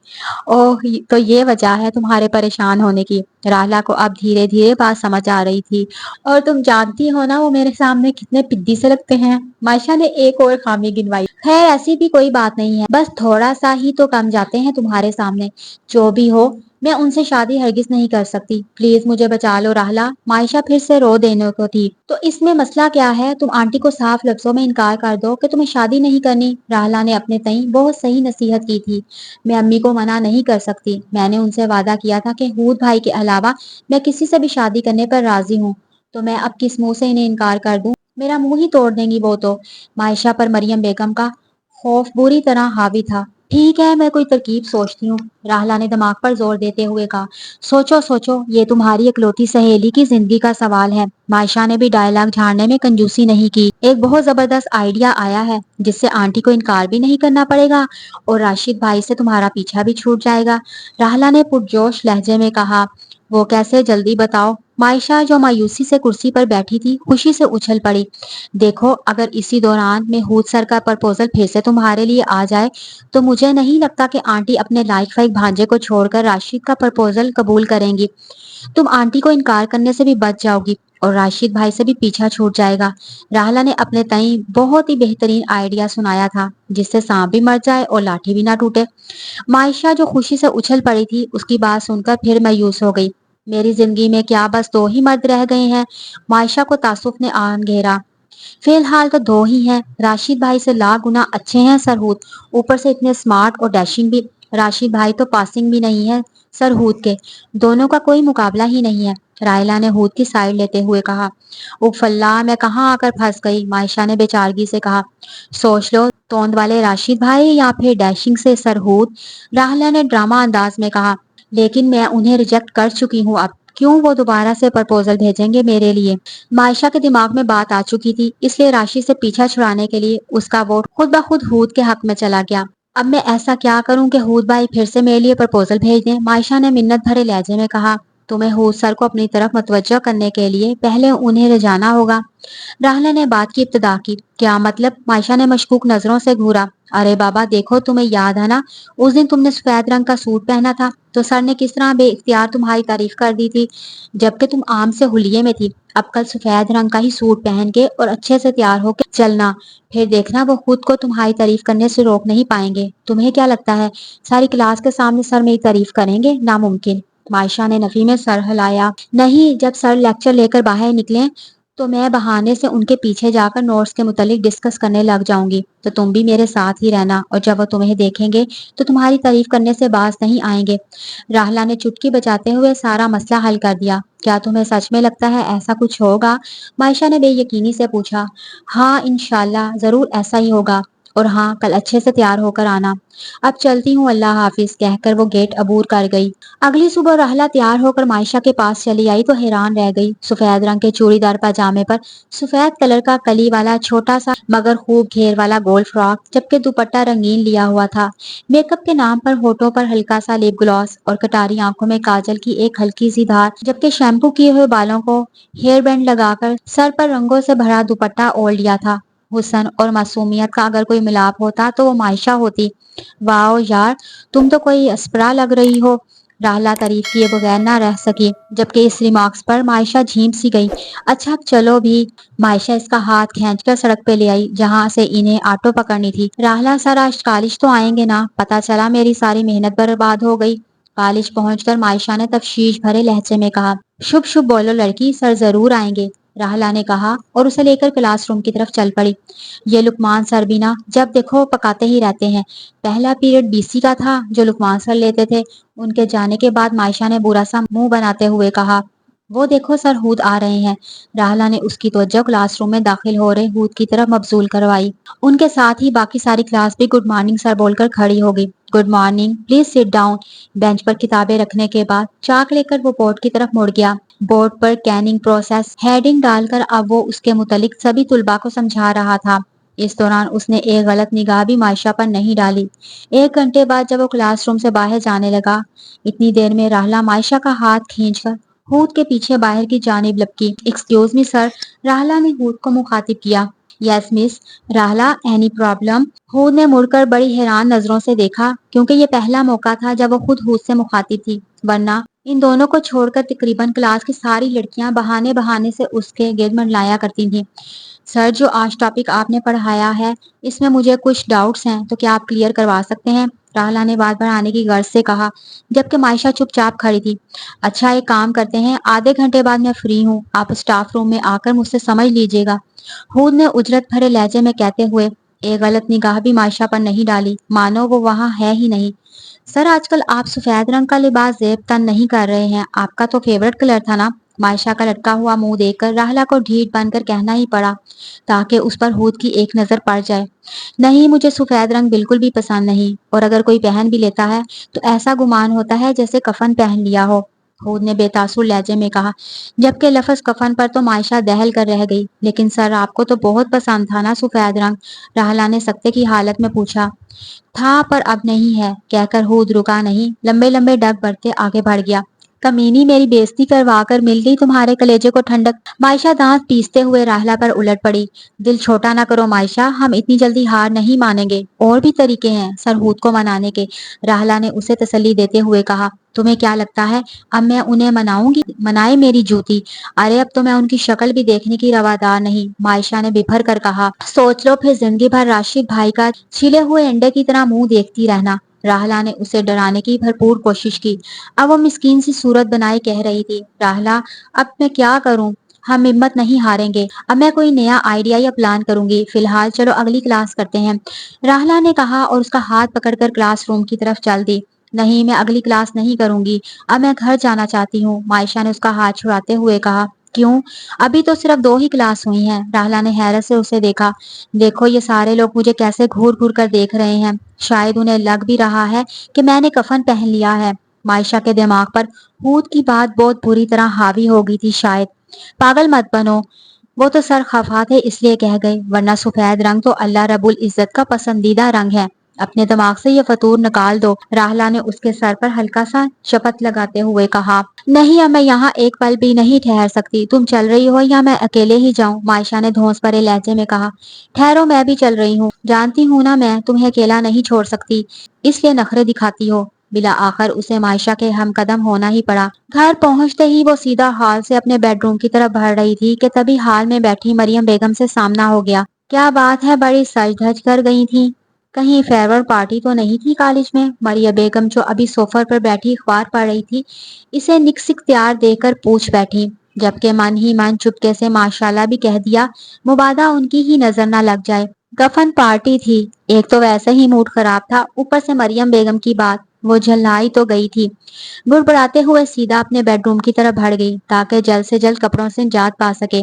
ओह तो ये वजह है तुम्हारे परेशान होने की। राहला को अब धीरे धीरे बात समझ आ रही थी। और तुम जानती हो ना वो मेरे सामने कितने पिद्दी से लगते हैं। मायशा ने एक और खामी गिनवाई। खैर ऐसी भी कोई बात नहीं है, बस थोड़ा सा ही तो कम जाते हैं तुम्हारे सामने। जो भी हो, मैं उनसे शादी हरगिज नहीं कर सकती, प्लीज मुझे बचा लो राहला। मायशा फिर से रो देने को थी। तो इसमें मसला क्या है? तुम आंटी को साफ लफ्जों में इनकार कर दो कि तुम्हें शादी नहीं करनी। राहला ने अपने तई बहुत सही नसीहत की थी। मैं अम्मी को मना नहीं कर सकती, मैंने उनसे वादा किया था कि हूद भाई के अलावा मैं किसी से भी शादी करने पर राजी हूँ, तो मैं अब किस मुंह से इन्हें इनकार कर दूं? मेरा मुंह ही तोड़ देंगी वो तो। मायशा पर मरियम बेगम का खौफ बुरी तरह हावी था। ٹھیک ہے میں کوئی ترکیب سوچتی ہوں، راہلا نے دماغ پر زور دیتے ہوئے کہا۔ سوچو سوچو، یہ تمہاری اکلوتی سہیلی کی زندگی کا سوال ہے۔ مائشہ نے بھی ڈائلاگ جھاڑنے میں کنجوسی نہیں کی۔ ایک بہت زبردست آئیڈیا آیا ہے جس سے آنٹی کو انکار بھی نہیں کرنا پڑے گا اور راشد بھائی سے تمہارا پیچھا بھی چھوٹ جائے گا، راہلا نے پرجوش لہجے میں کہا۔ وہ کیسے، جلدی بتاؤ۔ مائشہ جو مایوسی سے کرسی پر بیٹھی تھی خوشی سے اچھل پڑی۔ دیکھو اگر اسی دوران محمود سر کا پرپوزل پھر سے تمہارے لیے آ جائے تو مجھے نہیں لگتا کہ آنٹی اپنے لائق فائق بھانجے کو چھوڑ کر راشد کا پرپوزل قبول کریں گی۔ تم آنٹی کو انکار کرنے سے بھی بچ جاؤ گی اور راشد بھائی سے بھی پیچھا چھوٹ جائے گا۔ راہلا نے اپنے تئیں بہت ہی بہترین آئیڈیا سنایا تھا جس سے سانپ بھی مر جائے اور لاٹھی بھی نہ ٹوٹے۔ مائشہ جو خوشی سے اچھل پڑی تھی اس کی بات سن کر پھر مایوس ہو گئی۔ میری زندگی میں کیا بس دو ہی مرد رہ گئے ہیں؟ مائشہ کو تعصب نے آن گھیرا۔ فی الحال تو دو ہی ہیں، راشد بھائی سے لاکھ گنا اچھے ہیں سرہود، اوپر سے اتنے سمارٹ اور ڈیشنگ بھی۔ راشد بھائی تو پاسنگ بھی نہیں ہے سرہود کے، دونوں کا کوئی مقابلہ ہی نہیں ہے، راہلا نے ہود کی سائڈ لیتے ہوئے کہا۔ اف اللہ، میں کہاں آ کر پھنس گئی، مائشہ نے بےچارگی سے کہا۔ سوچ لو، توند والے راشد بھائی یا پھر ڈیشنگ سے سرہود، راہلا نے ڈرامہ انداز میں کہا۔ لیکن میں انہیں ریجیکٹ کر چکی ہوں، اب کیوں وہ دوبارہ سے پرپوزل بھیجیں گے میرے لیے؟ مائشہ کے دماغ میں بات آ چکی تھی، اس لیے راشد سے پیچھا چھڑانے کے لیے اس کا ووٹ خود بخود ہود کے حق میں چلا گیا۔ اب میں ایسا کیا کروں کہ ہود بھائی پھر سے میرے لیے پرپوزل بھیج دیں، مائشہ نے منت بھرے لہجے میں کہا۔ تمہیں ہود سر کو اپنی طرف متوجہ کرنے کے لیے پہلے انہیں رجانا ہوگا، راہلا نے بات کی ابتدا کی۔ کیا مطلب؟ مائشہ نے مشکوک نظروں سے گھورا۔ ارے بابا دیکھو، تمہیں یاد ہے نا اس دن تم نے سفید رنگ کا سوٹ پہنا تھا تو سر نے کس طرح بے اختیار تمہاری تعریف کر دی تھی جبکہ تم عام سے حلیے میں تھی۔ اب کل سفید رنگ کا ہی سوٹ پہن کے اور اچھے سے تیار ہو کے چلنا، پھر دیکھنا وہ خود کو تمہاری تعریف کرنے سے روک نہیں پائیں گے۔ تمہیں کیا لگتا ہے ساری کلاس کے سامنے سر میری تعریف کریں گے؟ ناممکن، مائشہ نے نفی میں سر ہلایا۔ نہیں، جب سر لیکچر لے کر باہر نکلیں تو میں بہانے سے ان کے پیچھے جا کر نوٹس کے متعلق ڈسکس کرنے لگ جاؤں گی، تو تم بھی میرے ساتھ ہی رہنا، اور جب وہ تمہیں دیکھیں گے تو تمہاری تعریف کرنے سے باز نہیں آئیں گے۔ راہلا نے چٹکی بجاتے ہوئے سارا مسئلہ حل کر دیا۔ کیا تمہیں سچ میں لگتا ہے ایسا کچھ ہوگا؟ مائشہ نے بے یقینی سے پوچھا۔ ہاں انشاءاللہ ضرور ایسا ہی ہوگا، اور ہاں کل اچھے سے تیار ہو کر آنا۔ اب چلتی ہوں، اللہ حافظ، کہہ کر وہ گیٹ عبور کر گئی۔ اگلی صبح راہلا تیار ہو کر مائشہ کے پاس چلی آئی تو حیران رہ گئی۔ سفید رنگ کے چوڑی دار پاجامے پر سفید کلر کا کلی والا چھوٹا سا مگر خوب گھیر والا گول فراک، جبکہ دوپٹہ رنگین لیا ہوا تھا۔ میک اپ کے نام پر ہونٹوں پر ہلکا سا لپ گلاس اور کٹاری آنکھوں میں کاجل کی ایک ہلکی سی دھار، جبکہ شیمپو کیے ہوئے بالوں کو ہیئر بینڈ لگا کر سر پر رنگوں سے بھرا دوپٹہ اوڑھ لیا تھا۔ حسن اور معصومیت کا اگر کوئی ملاپ ہوتا تو وہ مائشہ ہوتی۔ واؤ یار، تم تو کوئی اسپرا لگ رہی ہو، راہلا تعریف کیے بغیر نہ رہ سکی، جبکہ اس ریمارکس پر مائشہ جھیم سی گئی۔ اچھا چلو بھی، مائشہ اس کا ہاتھ کھینچ کر سڑک پہ لے آئی جہاں سے انہیں آٹو پکڑنی تھی۔ راہلا سر آج کالج تو آئیں گے نا؟ پتا چلا میری ساری محنت برباد ہو گئی۔ کالج پہنچ کر مائشہ نے تفشیش بھرے لہجے میں کہا۔ شبھ شبھ بولو لڑکی، سر ضرور آئیں گے، راہلا نے کہا اور اسے لے کر کلاس روم کی طرف چل پڑی۔ یہ لقمان سر بھی نا جب دیکھو پکاتے ہی رہتے ہیں۔ پہلا پیریڈ بی سی کا تھا جو لقمان سر لیتے تھے۔ ان کے جانے کے بعد مائشہ نے برا سا منہ بناتے ہوئے کہا۔ وہ دیکھو سر ہود آ رہے ہیں، راہلا نے اس کی توجہ کلاس روم میں داخل ہو رہے ہود کی طرف مبذول کروائی۔ ان کے ساتھ ہی باقی ساری کلاس بھی گڈ مارننگ سر بول کر کھڑی ہو گئی۔ Good morning, please sit down. Bench پر کتابیں رکھنے کے بعد چاک لے کر وہ بورڈ کی طرف مڑ گیا۔ بورڈ پر کیننگ پروسیس ہیڈنگ ڈال کر اب وہ اس کے متعلق سبھی طلباء کو سمجھا رہا تھا۔ اس دوران اس نے ایک غلط نگاہ بھی مائشہ پر نہیں ڈالی۔ ایک گھنٹے بعد جب وہ کلاس روم سے باہر جانے لگا، اتنی دیر میں راہلا مائشہ کا ہاتھ کھینچ کر ہود کے پیچھے باہر کی جانب لپکی۔ ایکسکیوز می سر، راہلا نے ہود کو مخاطب کیا۔ یس مس راہلا، اینی پرابلم؟ ہود نے مڑ کر بڑی حیران نظروں سے دیکھا کیونکہ یہ پہلا موقع تھا جب وہ خود ہود سے مخاطب تھی، ورنہ ان دونوں کو چھوڑ کر تقریباً کلاس کی ساری لڑکیاں بہانے بہانے سے اس کے گرد منڈلایا کرتی تھیں۔ سر، جو آج ٹاپک آپ نے پڑھایا ہے اس میں مجھے کچھ ڈاؤٹس ہیں، تو کیا آپ کلیئر کروا سکتے ہیں؟ راہلا نے بات بڑھانے کی غرض سے کہا، جبکہ مائشہ چپ چاپ کھڑی تھی۔ اچھا ایک کام کرتے ہیں، آدھے گھنٹے بعد میں فری ہوں، آپ اسٹاف روم میں آ کر مجھ سے سمجھ لیجیے گا، ہود نے اجرت بھرے لہجے میں کہتے ہوئے ایک غلط نگاہ بھی مائشہ پر نہیں ڈالی، مانو وہ وہاں ہے ہی نہیں۔ سر آج کل آپ سفید رنگ کا لباس زیب تن نہیں کر رہے ہیں، آپ کا تو فیورٹ کلر تھا نا؟ مائشہ کا لٹکا ہوا منہ دیکھ کر راہلہ کو ڈھیٹ بن کر کہنا ہی پڑا تاکہ اس پر ہود کی ایک نظر پڑ جائے۔ نہیں، مجھے سفید رنگ بالکل بھی پسند نہیں، اور اگر کوئی پہن بھی لیتا ہے تو ایسا گمان ہوتا ہے جیسے کفن پہن لیا ہو، ہود نے بے تاثر لہجے میں کہا، جبکہ لفظ کفن پر تو مائشہ دہل کر رہ گئی۔ لیکن سر آپ کو تو بہت پسند تھا نا سفید رنگ؟ راہلہ نے سکتے کی حالت میں پوچھا۔ تھا پر اب نہیں ہے، کہہ کر ہود رکا نہیں، لمبے لمبے ڈگ بڑھتے آگے بڑھ گیا۔ کمینی، میری بےزتی کروا کر مل گئی تمہارے کلیجے کو ٹھنڈک؟ مائشہ دانت پیستے ہوئے راہلہ پر الٹ پڑی۔ دل چھوٹا نہ کرو مائشہ، ہم اتنی جلدی ہار نہیں مانیں گے، اور بھی طریقے ہیں سر ہود کو منانے کے، راہلہ نے اسے تسلی دیتے ہوئے کہا۔ تمہیں کیا لگتا ہے اب میں انہیں مناؤں گی؟ منائے میری جوتی، ارے اب تو میں ان کی شکل بھی دیکھنے کی روادار نہیں، مائشہ نے بپھر کر کہا۔ سوچ لو پھر زندگی بھر راشد بھائی کا چھلے ہوئے انڈے کی طرح منہ دیکھتی رہنا۔ راہلہ نے اسے ڈرانے کی بھرپور کوشش کی۔ اب وہ مسکین سی صورت بنائے کہہ رہی تھی، راہلہ اب میں کیا کروں؟ ہم ہمت نہیں ہاریں گے، اب میں کوئی نیا آئیڈیا یا پلان کروں گی، فی الحال چلو اگلی کلاس کرتے ہیں، راہلہ نے کہا اور اس کا ہاتھ پکڑ کر کلاس روم کی طرف چل دی۔ نہیں، میں اگلی کلاس نہیں کروں گی، اب میں گھر جانا چاہتی ہوں، مائشہ نے اس کا ہاتھ چھڑاتے ہوئے کہا۔ کیوں؟ ابھی تو صرف 2 ہی کلاس ہوئی ہیں، راہلہ نے حیرت سے اسے دیکھا۔ دیکھو یہ سارے لوگ مجھے کیسے گھور گھور کر دیکھ رہے ہیں، شاید انہیں لگ بھی رہا ہے کہ میں نے کفن پہن لیا ہے۔ مائشہ کے دماغ پر ہود کی بات بہت بری طرح حاوی ہو گئی تھی شاید۔ پاگل مت بنو، وہ تو سر خفا تھے اس لیے کہہ گئے، ورنہ سفید رنگ تو اللہ رب العزت کا پسندیدہ رنگ ہے، اپنے دماغ سے یہ فطور نکال دو، راہلہ نے اس کے سر پر ہلکا سا شپت لگاتے ہوئے کہا۔ نہیں، اب میں یہاں ایک پل بھی نہیں ٹھہر سکتی، تم چل رہی ہو یا میں اکیلے ہی جاؤں؟ مائشہ نے دھونس بھرے لہجے میں کہا۔ ٹھہرو، میں بھی چل رہی ہوں، جانتی ہوں نا میں تمہیں اکیلا نہیں چھوڑ سکتی، اس لیے نخرے دکھاتی ہو۔ بالآخر اسے مائشہ کے ہم قدم ہونا ہی پڑا۔ گھر پہنچتے ہی وہ سیدھا ہال سے اپنے بیڈ روم کی طرف بڑھ رہی تھی کہ تبھی ہال میں بیٹھی مریم بیگم سے سامنا ہو گیا۔ کیا بات ہے، بڑی سج دھج کر گئی تھی، کہیں فیئرویل پارٹی تو نہیں تھی کالج میں؟ مریم بیگم جو ابھی سوفے پر بیٹھی اخبار پڑھ رہی تھی، اسے نکس اختیار دے کر پوچھ بیٹھی، جبکہ من ہی من چپکے سے ماشاءاللہ بھی کہہ دیا، مبادا ان کی ہی نظر نہ لگ جائے۔ کفن پارٹی تھی، ایک تو ویسے ہی موڈ خراب تھا، اوپر سے مریم بیگم کی بات، وہ جھلائی تو گئی تھی۔ بڑبڑاتے ہوئے سیدھا اپنے بیڈ روم کی طرف بڑھ گئی تاکہ جلد سے جلد کپڑوں سے نجات پا سکے۔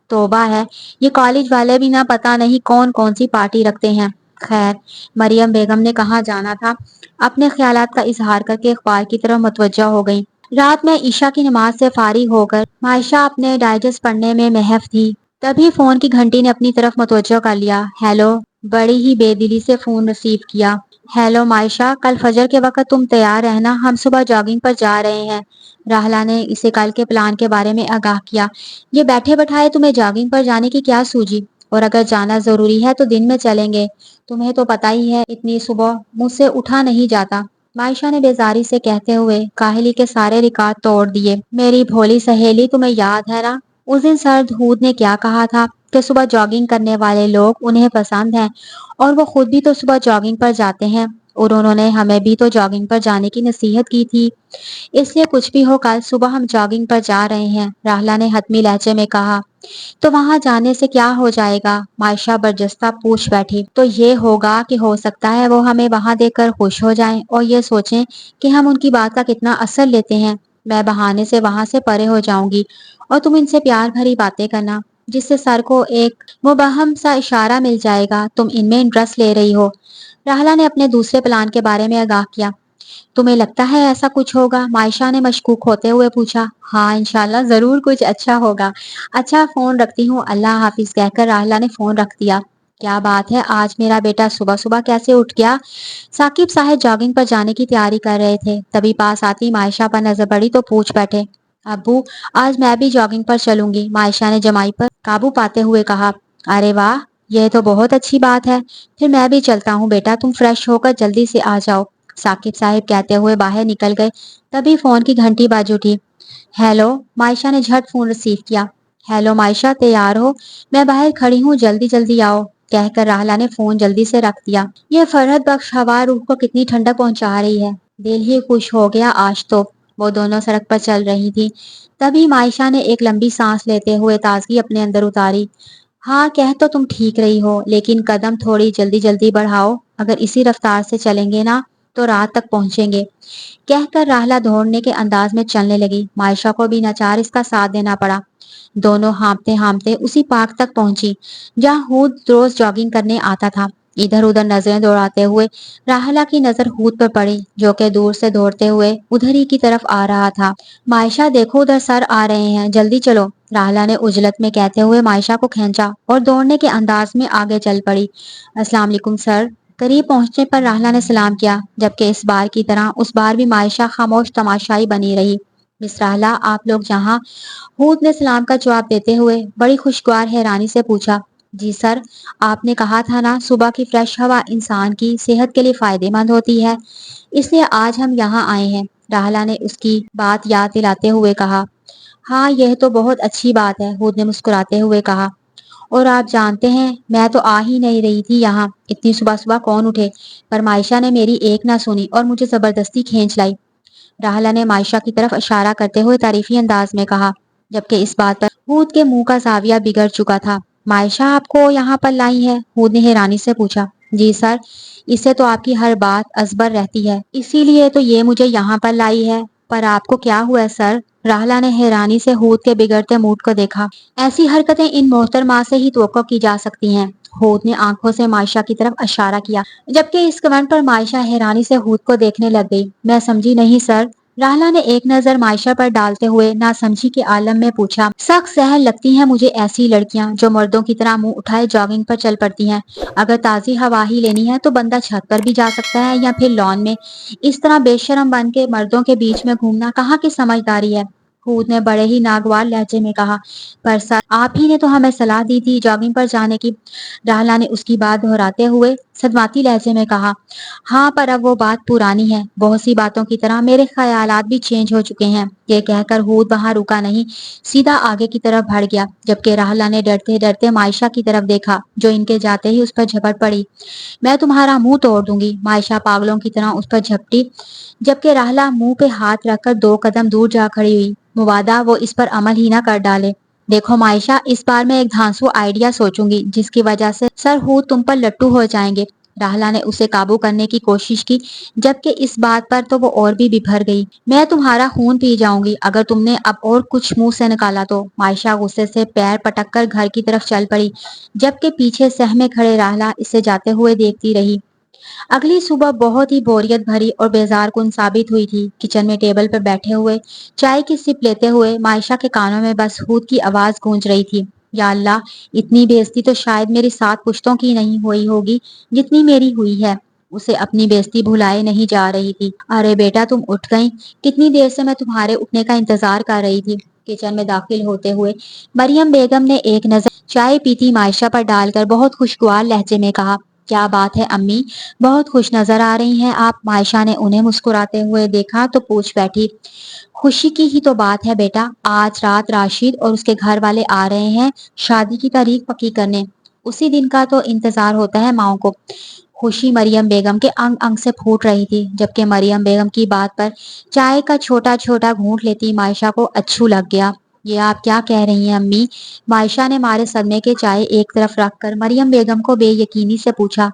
توبہ ہے، یہ کالج والے بھی نہ پتہ نہیں کون کون سی پارٹی رکھتے ہیں۔ خیر، مریم بیگم نے کہاں جانا تھا، اپنے خیالات کا اظہار کر کے اخبار کی طرف متوجہ ہو گئی۔ رات میں عشاء کی نماز سے فارغ ہو کر مائشہ اپنے ڈائجسٹ پڑھنے میں محو تھی، تبھی فون کی گھنٹی نے اپنی طرف متوجہ کر لیا۔ ہیلو، بڑی ہی بے دلی سے فون ریسیو کیا۔ ہیلو مائشہ، کل فجر کے وقت تم تیار رہنا، ہم صبح جاگنگ پر جا رہے ہیں، راہلہ نے اسے کل کے پلان کے بارے میں آگاہ کیا۔ یہ بیٹھے بٹھائے تمہیں جاگنگ پر جانے کی کیا سوجی؟ اور اگر جانا ضروری ہے تو دن میں چلیں گے، تمہیں تو پتہ ہی ہے اتنی صبح مجھ سے اٹھا نہیں جاتا، مائشہ نے بیزاری سے کہتے ہوئے کاہلی کے سارے ریکارڈ توڑ دیے۔ میری بھولی سہیلی، تمہیں یاد ہے نا اس دن سرد ہود نے کیا کہا تھا کہ صبح جاگنگ کرنے والے لوگ انہیں پسند ہیں، اور وہ خود بھی تو صبح جاگنگ پر جاتے ہیں، اور انہوں نے ہمیں بھی تو جاگنگ پر جانے کی نصیحت کی تھی، اس لیے کچھ بھی ہو کل صبح ہم جاگنگ پر جا رہے ہیں، راہلہ نے حتمی لہجے میں کہا۔ تو وہاں جانے سے کیا ہو جائے گا؟ مائشہ برجستہ پوچھ بیٹھی۔ تو یہ ہوگا کہ ہو سکتا ہے وہ ہمیں وہاں دیکھ کر خوش ہو جائیں اور یہ سوچیں کہ ہم ان کی بات کا کتنا اثر لیتے ہیں، میں بہانے سے وہاں سے پرے ہو جاؤں گی اور تم ان سے پیار بھری باتیں کرنا، جس سے سر کو ایک مبہم سا اشارہ مل جائے گا تم ان میں انٹرسٹ لے رہی ہو۔ راہلہ نے اپنے دوسرے پلان کے بارے میں آگاہ کیا۔ تمہیں لگتا ہے ایسا کچھ ہوگا؟ مائشہ نے مشکوک ہوتے ہوئے پوچھا۔ ہاں انشاءاللہ ضرور کچھ اچھا ہوگا۔ اچھا فون رکھتی ہوں، اللہ حافظ، کہہ کر راہلہ نے فون رکھ دیا۔ کیا بات ہے، آج میرا بیٹا صبح صبح کیسے اٹھ گیا؟ ثاقب صاحب جاگنگ پر جانے کی تیاری کر رہے تھے، تبھی پاس آتی مائشہ پر نظر پڑی تو پوچھ بیٹھے۔ ابو، آج میں بھی جاگنگ پر چلوں گی، مائشہ نے جمائی پر قابو پاتے ہوئے کہا۔ ارے واہ، یہ تو بہت اچھی بات ہے، پھر میں بھی چلتا ہوں بیٹا، تم فریش ہو کر جلدی سے آ جاؤ، ثاقب صاحب کہتے ہوئے باہر نکل گئے، تبھی فون کی گھنٹی بج اٹھی۔ ہیلو، مائشہ نے جھٹ فون ریسیو کیا۔ ہیلو مائشہ، تیار ہو؟ میں باہر کھڑی ہوں، جلدی جلدی آؤ، کہہ کر راہلہ نے فون جلدی سے رکھ دیا۔ یہ فرحت بخش ہوا روح کو کتنی ٹھنڈک پہنچا رہی ہے، دل ہی خوش ہو گیا آج تو۔ وہ دونوں سڑک پر چل رہی تھی، تبھی مائشہ نے ایک لمبی سانس لیتے ہوئے تازگی اپنے اندر اتاری۔ हाँ, कह तो तुम ठीक रही हो, लेकिन कदम थोड़ी जल्दी जल्दी बढ़ाओ। अगर इसी रफ्तार से चलेंगे ना तो रात तक पहुंचेंगे। कहकर राहला दौड़ने के अंदाज में चलने लगी। मायशा को भी नाचार इसका साथ देना पड़ा। दोनों हाँफते हाँफते उसी पार्क तक पहुंची जहाँ हूद रोज जॉगिंग करने आता था। इधर उधर नजरें दौड़ाते हुए राहला की नजर हूद पर पड़ी, जो कि दूर से दौड़ते हुए उधर ही की तरफ आ रहा था। मायशा देखो, उधर सर आ रहे हैं, जल्दी चलो। राहला ने उजलत में कहते हुए मायशा को खींचा और दौड़ने के अंदाज में आगे चल पड़ी। अस्सलाम वालेकुम सर। करीब पहुंचने पर राहला ने सलाम किया, जबकि इस बार की तरह उस बार भी मायशा खामोश तमाशाई बनी रही। मिस राहला, आप लोग जहाँ? हूद ने सलाम का जवाब देते हुए बड़ी खुशगवार हैरानी से पूछा। जी सर, आपने कहा था ना सुबह की फ्रेश हवा इंसान की सेहत के लिए फायदेमंद होती है, इसलिए आज हम यहाँ आए हैं। राहला ने उसकी बात याद दिलाते हुए कहा। हाँ, यह तो बहुत अच्छी बात है, हूद ने मुस्कुराते हुए कहा। और आप जानते हैं, मैं तो आ ही नहीं रही थी यहाँ, इतनी सुबह सुबह कौन उठे, पर मायशा ने मेरी एक ना सुनी और मुझे जबरदस्ती खींच लाई। राहला ने मायशा की तरफ इशारा करते हुए तारीफी अंदाज में कहा, जबकि इस बात पर हूद के मुंह का जाविया बिगड़ चुका था। मायशा आपको यहाँ पर लाई है? हूद ने हैरानी से पूछा। जी सर, इससे तो आपकी हर बात अजबर रहती है, इसीलिए तो ये मुझे यहाँ पर लाई है। पर आपको क्या हुआ है सर? राहला ने हैरानी से हूद के बिगड़ते मूड को देखा। ऐसी हरकतें इन मोहतरमा से ही तवक्को की जा सकती हैं। हूद ने आंखों से मायशा की तरफ इशारा किया, जबकि इस कमेंट पर मायशा हैरानी से हूद को देखने लग गई। मैं समझी नहीं सर। राहला ने एक नजर मायशा पर डालते हुए नासमझी के आलम में पूछा। सख्त सहल लगती हैं मुझे ऐसी लड़कियां जो मर्दों की तरह मुंह उठाए जॉगिंग पर चल पड़ती हैं। अगर ताजी हवा ही लेनी है तो बंदा छत पर भी जा सकता है या फिर लॉन में। इस तरह बेशरम बन के मर्दों के बीच में घूमना कहाँ की समझदारी है। हूद ने बड़े ही नागवार लहजे में कहा। पर सर, आप ही ने तो हमें सलाह दी थी जॉगिंग पर जाने की। राहला ने उसकी बात दोहराते हुए सदमाती लहजे में कहा। हाँ, पर अब वो बात पुरानी है। बहुत सी बातों की तरह मेरे ख्यालात भी चेंज हो चुके हैं। ये कहकर हूद वहां रुका नहीं, सीधा आगे की तरफ बढ़ गया, जबकि राहला ने डरते डरते मायशा की तरफ देखा, जो इनके जाते ही उस पर झपट पड़ी। मैं तुम्हारा मुंह तोड़ दूंगी। मायशा पागलों की तरह उस पर झपटी, जबकि राहला मुंह पे हाथ रखकर 2 कदम दूर जा खड़ी हुई। मुवादा वो इस पर अमल ही ना कर डाले। देखो मायशा, इस बार मैं एक धांसू आइडिया सोचूंगी जिसकी वजह से सर हूद तुम पर लट्टू हो जाएंगे। राहला ने उसे काबू करने की कोशिश की, जबकि इस बात पर तो वो और भी बिभर गई। मैं तुम्हारा खून पी जाऊंगी अगर तुमने अब और कुछ मुंह से निकाला तो। मायशा गुस्से से पैर पटक कर घर की तरफ चल पड़ी, जबकि पीछे सहमे खड़े राहला इसे जाते हुए देखती रही। अगली सुबह बहुत ही बोरियत भरी और बेजार कुन साबित हुई थी। किचन में टेबल पर बैठे हुए चाय की सिप लेते हुए मायशा के कानों में बस हूद की आवाज गूंज रही थी। या अल्लाह, इतनी बेइज्जती तो शायद मेरी 7 पुश्तों की नहीं हुई होगी जितनी मेरी हुई है। उसे अपनी बेइज्जती भुलाए नहीं जा रही थी। अरे बेटा, तुम उठ गई? कितनी देर से मैं तुम्हारे उठने का इंतजार कर रही थी। किचन में दाखिल होते हुए मरियम बेगम ने एक नजर चाय पीती मायशा पर डालकर बहुत खुशगवार लहजे में कहा। क्या बात है अम्मी, बहुत खुश नजर आ रही हैं आप। मायशा ने उन्हें मुस्कुराते हुए देखा तो पूछ बैठी। खुशी की ही तो बात है बेटा, आज रात राशिद और उसके घर वाले आ रहे हैं शादी की तारीख पक्की करने। उसी दिन का तो इंतजार होता है माओ को। खुशी मरियम बेगम के अंग अंग से फूट रही थी, जबकि मरियम बेगम की बात पर चाय का छोटा छोटा घूंट लेती मायशा को अच्छू लग गया। ये आप क्या कह रही हैं अम्मी? मायशा ने मारे सदमे के चाय एक तरफ रखकर मरियम बेगम को बेयकीनी से पूछा।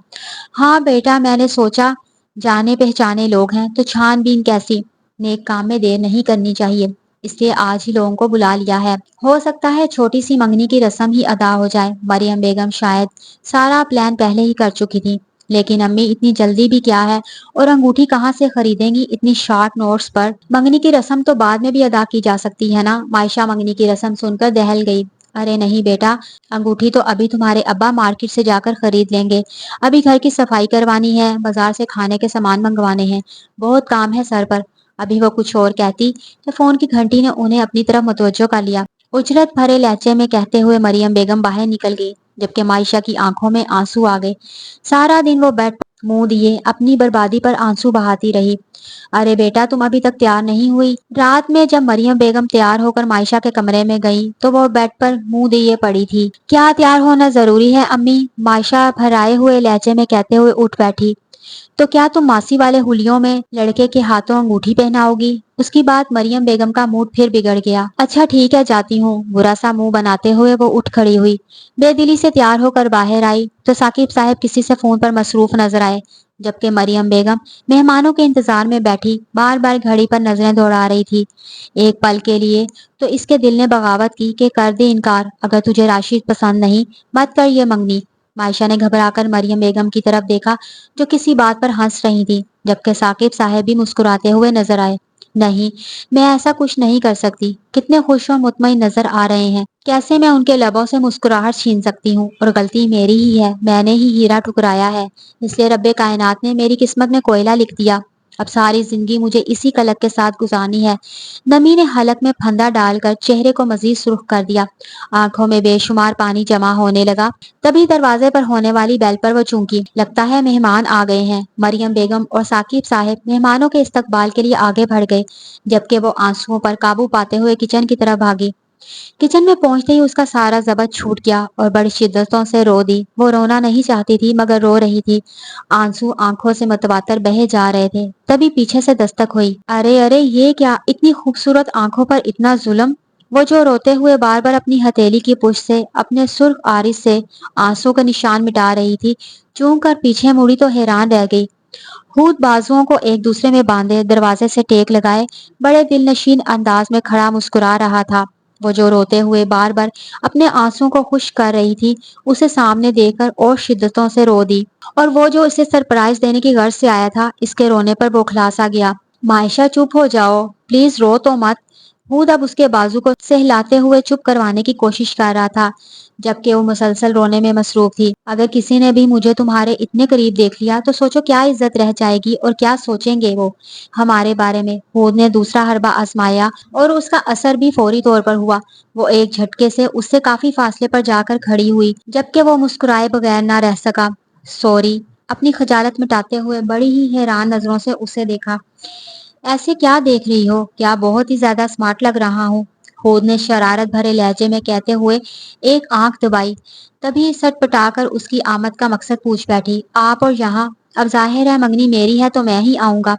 हाँ बेटा, मैंने सोचा जाने पहचाने लोग हैं तो छानबीन कैसी, नेक काम में देर नहीं करनी चाहिए, इसलिए आज ही लोगों को बुला लिया है। हो सकता है छोटी सी मंगनी की रस्म ही अदा हो जाए। मरियम बेगम शायद सारा प्लान पहले ही कर चुकी थी। लेकिन अम्मी, इतनी जल्दी भी क्या है, और अंगूठी कहाँ से खरीदेंगी इतनी शॉर्ट नोट्स पर? मंगनी की रस्म तो बाद में भी अदा की जा सकती है ना। मायशा मंगनी की रस्म सुनकर दहल गई। अरे नहीं बेटा, अंगूठी तो अभी तुम्हारे अब्बा मार्केट से जाकर खरीद लेंगे। अभी घर की सफाई करवानी है, बाजार से खाने के सामान मंगवाने हैं, बहुत काम है सर पर। अभी वो कुछ और कहती तो फोन की घंटी ने उन्हें अपनी तरफ मुतवज्जो कर लिया। उजरत भरे लहजे में कहते हुए मरियम बेगम बाहर निकल गई, जबकि मायशा की आंखों में आंसू आ गए। सारा दिन वो बेड पर मुंह दिए अपनी बर्बादी पर आंसू बहाती रही। अरे बेटा, तुम अभी तक तैयार नहीं हुई? रात में जब मरियम बेगम तैयार होकर मायशा के कमरे में गई तो वो बेड पर मुंह दिए पड़ी थी। क्या तैयार होना जरूरी है अम्मी? मायशा भराए हुए लहजे में कहते हुए उठ बैठी। तो क्या तुम मासी वाले हुलियों में लड़के के हाथों अंगूठी पहनाओगी? उसकी बात मरियम बेगम का मूड फिर बिगड़ गया। अच्छा ठीक है, जाती हूँ, बुरा सा मुंह बनाते हुए वो उठ खड़ी हुई। बेदिली से तैयार होकर बाहर आई तो साकिब साहब किसी से फोन पर मसरूफ नजर आए, जबकि मरियम बेगम मेहमानों के इंतजार में बैठी बार बार घड़ी पर नजरें दौड़ा रही थी। एक पल के लिए तो इसके दिल ने बगावत की कि कर दे इनकार, अगर तुझे राशिद पसंद नहीं मत कर ये मंगनी। मायशा ने घबराकर मरियम बेगम की तरफ देखा जो किसी बात पर हंस रही थी, जबकि साकिब साहब भी मुस्कुराते हुए नजर आए। नहीं, मैं ऐसा कुछ नहीं कर सकती। कितने खुश और मुतमईन नजर आ रहे हैं, कैसे मैं उनके लबों से मुस्कुराहट छीन सकती हूँ? और गलती मेरी ही है, मैंने ही हीरा ठुकराया है, इसलिए रब्बे कायनात ने मेरी किस्मत में कोयला लिख दिया। अब सारी जिंदगी मुझे इसी कलक के साथ गुजारनी है। नमी ने हलक में फंदा डालकर चेहरे को मजीद सुर्ख कर दिया। आंखों में बेशुमार पानी जमा होने लगा। तभी दरवाजे पर होने वाली बेल पर वो चूंकी। लगता है मेहमान आ गए हैं। मरियम बेगम और साकिब साहब मेहमानों के इस्तकबाल के लिए आगे बढ़ गए, जबकि वो आंसुओं पर काबू पाते हुए किचन की तरफ भागी। किचन में पहुंचते ही उसका सारा जबत छूट गया और बड़ी शिद्दतों से रो दी। वो रोना नहीं चाहती थी मगर रो रही थी। आंसू आंखों से मतवातर बहे जा रहे थे। तभी पीछे से दस्तक हुई। अरे अरे, ये क्या, इतनी खूबसूरत आंखों पर इतना जुल्म। वो जो रोते हुए बार बार अपनी हथेली की पुश से अपने सुर्ख आरिस से आंसू का निशान मिटा रही थी, चूम कर पीछे मुड़ी तो हैरान रह गई। हूद बाजुओं को एक दूसरे में बांधे दरवाजे से टेक लगाए बड़े दिलनशीन अंदाज में खड़ा मुस्कुरा रहा था। वो जो रोते हुए बार बार अपने आंसू को खुश कर रही थी, उसे सामने देखकर और शिद्दतों से रो दी। और वो जो इसे सरप्राइज देने की गर्ज से आया था, इसके रोने पर बौखला सा गया। मायशा चुप हो जाओ प्लीज, रो तो मत। हूद अब उसके बाजू को सहलाते हुए चुप करवाने की कोशिश कर रहा था, जबकि वो मुसलसल रोने में मसरूफ थी। अगर किसी ने भी मुझे तुम्हारे इतने करीब देख लिया तो सोचो क्या इज्जत रह जाएगी और क्या सोचेंगे वो हमारे बारे में। हूद ने दूसरा हरबा आजमाया और उसका असर भी फौरी तौर पर हुआ। वो एक झटके से उससे काफी फासले पर जाकर खड़ी हुई, जबकि वो मुस्कुराए बगैर ना रह सका। सॉरी, अपनी खजालत मिटाते हुए बड़ी ही हैरान नजरों से उसे देखा। ऐसे क्या देख रही हो? क्या बहुत ही ज्यादा स्मार्ट लग रहा हूँ? हूद ने शरारत भरे लहजे में कहते हुए एक आंख दबाई। तभी सटपटाकर उसकी आमद का मकसद पूछ बैठी। आप और यहाँ? अब जाहिर है मंगनी मेरी है तो मैं ही आऊंगा।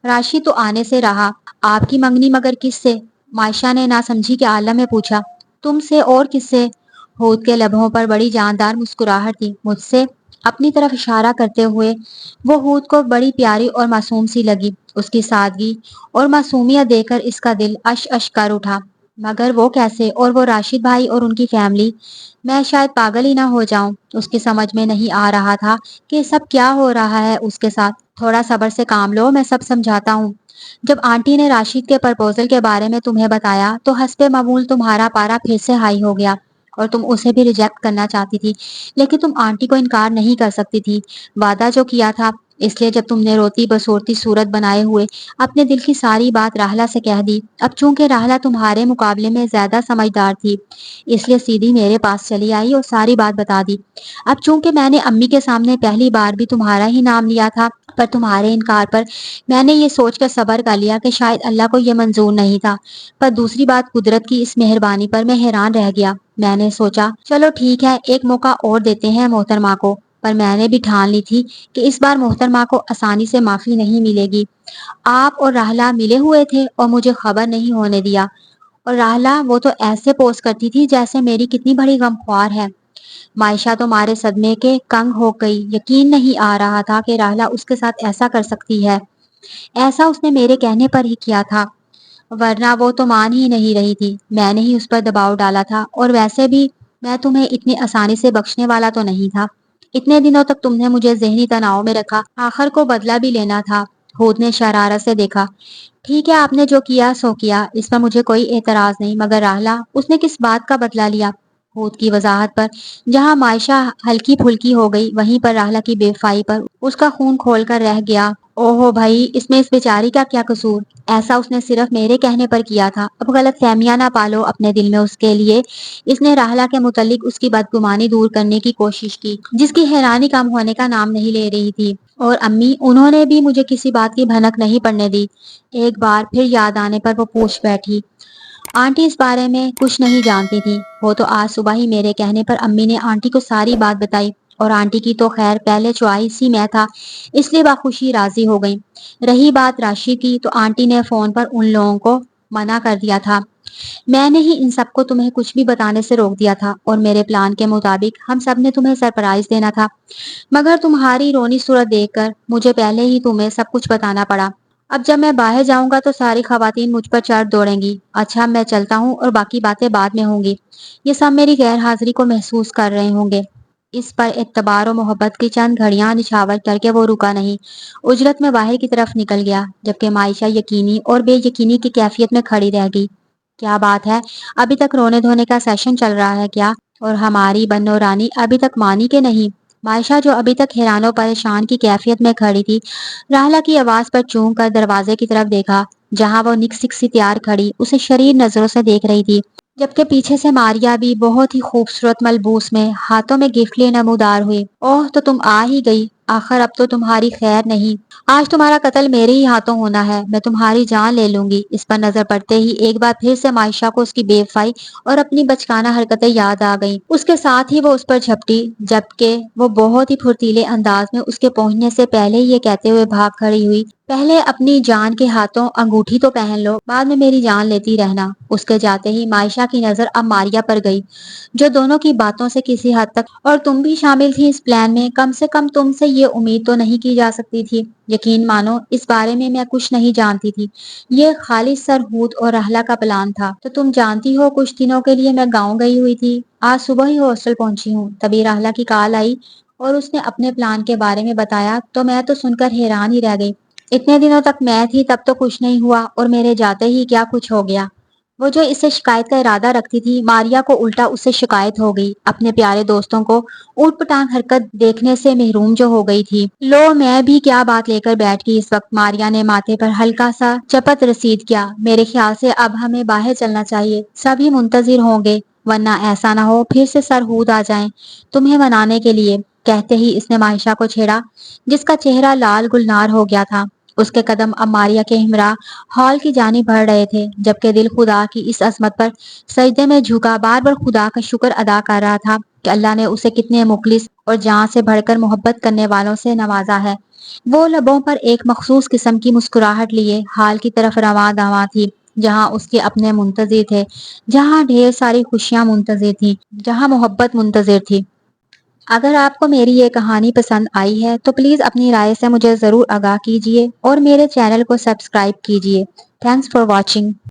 राशि तो आने से रहा, आपकी मंगनी मगर किससे? मायशा ने नासमझी के आलम में पूछा। तुमसे और किससे? हूद के लबों पर बड़ी जानदार मुस्कुराहट थी। मुझसे? अपनी तरफ इशारा करते हुए वो हूद को बड़ी प्यारी और मासूम सी लगी। उसकी सादगी और मासूमियत देखकर इसका दिल अश अश कर उठा। मगर वो कैसे? और वो राशिद भाई और उनकी फैमिली? मैं शायद पागल ही ना हो जाऊं। उसकी समझ में नहीं आ रहा था कि सब क्या हो रहा है उसके साथ। थोड़ा सब्र से काम लो, मैं सब समझाता हूँ। जब आंटी ने राशिद के प्रपोजल के बारे में तुम्हें बताया तो हस्बे मामूल तुम्हारा पारा फिर से हाई हो गया और तुम उसे भी रिजेक्ट करना चाहती थी, लेकिन तुम आंटी को इनकार नहीं कर सकती थी। वादा जो किया था, इसलिए जब तुमने रोती बसोरती सूरत बनाए हुए अपने दिल की सारी बात राहला से कह दी। अब चूंकि राहला तुम्हारे मुकाबले में ज्यादा समझदार थी, इसलिए सीधी मेरे पास चली आई और सारी बात बता दी। अब चूंकि मैंने अम्मी के सामने पहली बार भी तुम्हारा ही नाम लिया था, पर तुम्हारे इनकार पर मैंने ये सोचकर सब्र कर लिया कि शायद अल्लाह को ये मंजूर नहीं था। पर दूसरी बात, कुदरत की इस मेहरबानी पर मैं हैरान रह गया। मैंने सोचा चलो ठीक है, एक मौका और देते हैं मोहतरमा को। पर मैंने भी ठान ली थी कि इस बार मोहतरमा को आसानी से माफी नहीं मिलेगी। आप और राहला मिले हुए थे और मुझे खबर नहीं होने दिया। और राहला वो तो ऐसे पोस्ट करती थी जैसे मेरी कितनी बड़ी गमख्वार है। मायशा तो मारे सदमे के कंग हो गई। यकीन नहीं आ रहा था कि राहला उसके साथ ऐसा कर सकती है। ऐसा उसने मेरे कहने पर ही किया था, वरना वो तो मान ही नहीं रही थी। मैंने ही उस पर दबाव डाला था, और वैसे भी मैं तुम्हें इतनी आसानी से बख्शने वाला तो नहीं था। इतने दिनों तक तुमने मुझे जहनी तनाव में रखा, आखिर को बदला भी लेना था। हूद ने शरारत से देखा। ठीक है, आपने जो किया सो किया, इस पर मुझे कोई एतराज नहीं, मगर राहला, उसने किस बात का बदला लिया? हूद की वजाहत पर जहां मायशा हल्की फुल्की हो गई, वहीं पर राहला की बेवफाई पर उसका खून खोल कर रह गया। ओहो भाई, इसमें इस बेचारी का क्या कसूर? ऐसा उसने सिर्फ मेरे कहने पर किया था। अब गलत फहमियां ना पालो अपने दिल में उसके लिए। इसने राहला के मुतालिक उसकी बदगुमानी दूर करने की कोशिश की, जिसकी हैरानी कम होने का नाम नहीं ले रही थी। और अम्मी, उन्होंने भी मुझे किसी बात की भनक नहीं पड़ने दी। एक बार फिर याद आने पर वो पूछ बैठी। आंटी इस बारे में कुछ नहीं जानती थी। वो तो आज सुबह ही मेरे कहने पर अम्मी ने आंटी को सारी बात बताई। اور آنٹی کی تو خیر پہلے چوائس ہی میں تھا، اس لیے باخوشی راضی ہو گئی۔ رہی بات راشی کی تو آنٹی نے فون پر ان لوگوں کو منع کر دیا تھا۔ میں نے ہی ان سب کو تمہیں کچھ بھی بتانے سے روک دیا تھا اور میرے پلان کے مطابق ہم سب نے تمہیں سرپرائز دینا تھا، مگر تمہاری رونی صورت دیکھ کر مجھے پہلے ہی تمہیں سب کچھ بتانا پڑا۔ اب جب میں باہر جاؤں گا تو ساری خواتین مجھ پر چڑھ دوڑیں گی۔ اچھا میں چلتا ہوں اور باقی باتیں بعد میں ہوں گی۔ یہ سب میری غیر حاضری کو محسوس کر رہے ہوں گے۔ اس پر اعتبار و محبت کی چند گھڑیاں نچھاور کر کے وہ رکا نہیں، اجرت میں باہر کی طرف نکل گیا، جبکہ معائشہ یقینی اور بے یقینی کی کیفیت میں کھڑی رہ گئی۔ کیا بات ہے، ابھی تک رونے دھونے کا سیشن چل رہا ہے کیا؟ اور ہماری بنو رانی ابھی تک مانی کے نہیں؟ معائشہ جو ابھی تک حیران و پریشان کی کیفیت میں کھڑی تھی، راہلا کی آواز پر چونک کر دروازے کی طرف دیکھا، جہاں وہ نک سک سی تیار کھڑی اسے شریر نظروں سے دیکھ رہی تھی، جبکہ پیچھے سے ماریا بھی بہت ہی خوبصورت ملبوس میں ہاتھوں میں گفٹ لیے نمودار ہوئی۔ اوہ تو تم آ ہی گئی، آخر اب تو تمہاری خیر نہیں، آج تمہارا قتل میرے ہی ہاتھوں ہونا ہے، میں تمہاری جان لے لوں گی۔ اس پر نظر پڑتے ہی ایک بار پھر سے معائشہ کو اس کی بے وفائی اور اپنی بچکانہ حرکتیں یاد آ گئیں۔ اس کے ساتھ ہی وہ اس پر جھپٹی، جبکہ وہ بہت ہی پھرتیلے انداز میں اس کے پہنچنے سے پہلے ہی یہ کہتے ہوئے بھاگ کھڑی ہوئی، پہلے اپنی جان کے ہاتھوں انگوٹھی تو پہن لو، بعد میں میری جان لیتی رہنا۔ اس کے جاتے ہی معائشہ کی نظر اب ماریا پر گئی، جو دونوں کی باتوں سے کسی حد تک اور تم بھی شامل تھی اس پلان میں، کم سے کم تم سے یہ امید تو نہیں کی جا سکتی تھی۔ یقین مانو اس بارے میں کچھ نہیں جانتی تھی، یہ خالص سرہود اور رحلہ کا پلان تھا۔ تو تم جانتی ہو کچھ دنوں کے لیے میں گاؤں گئی ہوئی تھی، آج صبح ہی ہاسٹل پہنچی ہوں، تبھی راہلا کی کال آئی اور اس نے اپنے پلان کے بارے میں بتایا تو میں تو سن کر حیران ہی رہ گئی۔ اتنے دنوں تک میں تھی تب تو کچھ نہیں ہوا اور میرے جاتے ہی کیا کچھ ہو گیا۔ وہ جو اس سے شکایت کا ارادہ رکھتی تھی، ماریا کو الٹا اس سے شکایت ہو گئی، اپنے پیارے دوستوں کو اوٹ پٹانگ حرکت دیکھنے سے محروم جو ہو گئی تھی۔ لو میں بھی کیا بات لے کر بیٹھ گئی اس وقت؟ ماریا نے ماتھے پر ہلکا سا چپت رسید کیا۔ میرے خیال سے اب ہمیں باہر چلنا چاہیے، سبھی منتظر ہوں گے، ورنہ ایسا نہ ہو پھر سے سرہود آ جائیں تمہیں منانے کے لیے۔ کہتے ہی اس نے معائشہ کو چھیڑا، جس کا چہرہ لال گلنار ہو گیا تھا۔ اس کے قدم اب ماریا کے ہمراہ ہال کی جانب بڑھ رہے تھے، جبکہ دل خدا کی اس عظمت پر سجدے میں جھکا بار بار خدا کا شکر ادا کر رہا تھا کہ اللہ نے اسے کتنے مخلص اور جان سے بڑھ کر محبت کرنے والوں سے نوازا ہے۔ وہ لبوں پر ایک مخصوص قسم کی مسکراہٹ لیے ہال کی طرف رواں دواں تھی، جہاں اس کے اپنے منتظر تھے، جہاں ڈھیر ساری خوشیاں منتظر تھیں، جہاں محبت منتظر تھی۔ اگر آپ کو میری یہ کہانی پسند آئی ہے تو پلیز اپنی رائے سے مجھے ضرور آگاہ کیجیے اور میرے چینل کو سبسکرائب کیجیے۔ Thanks for watching.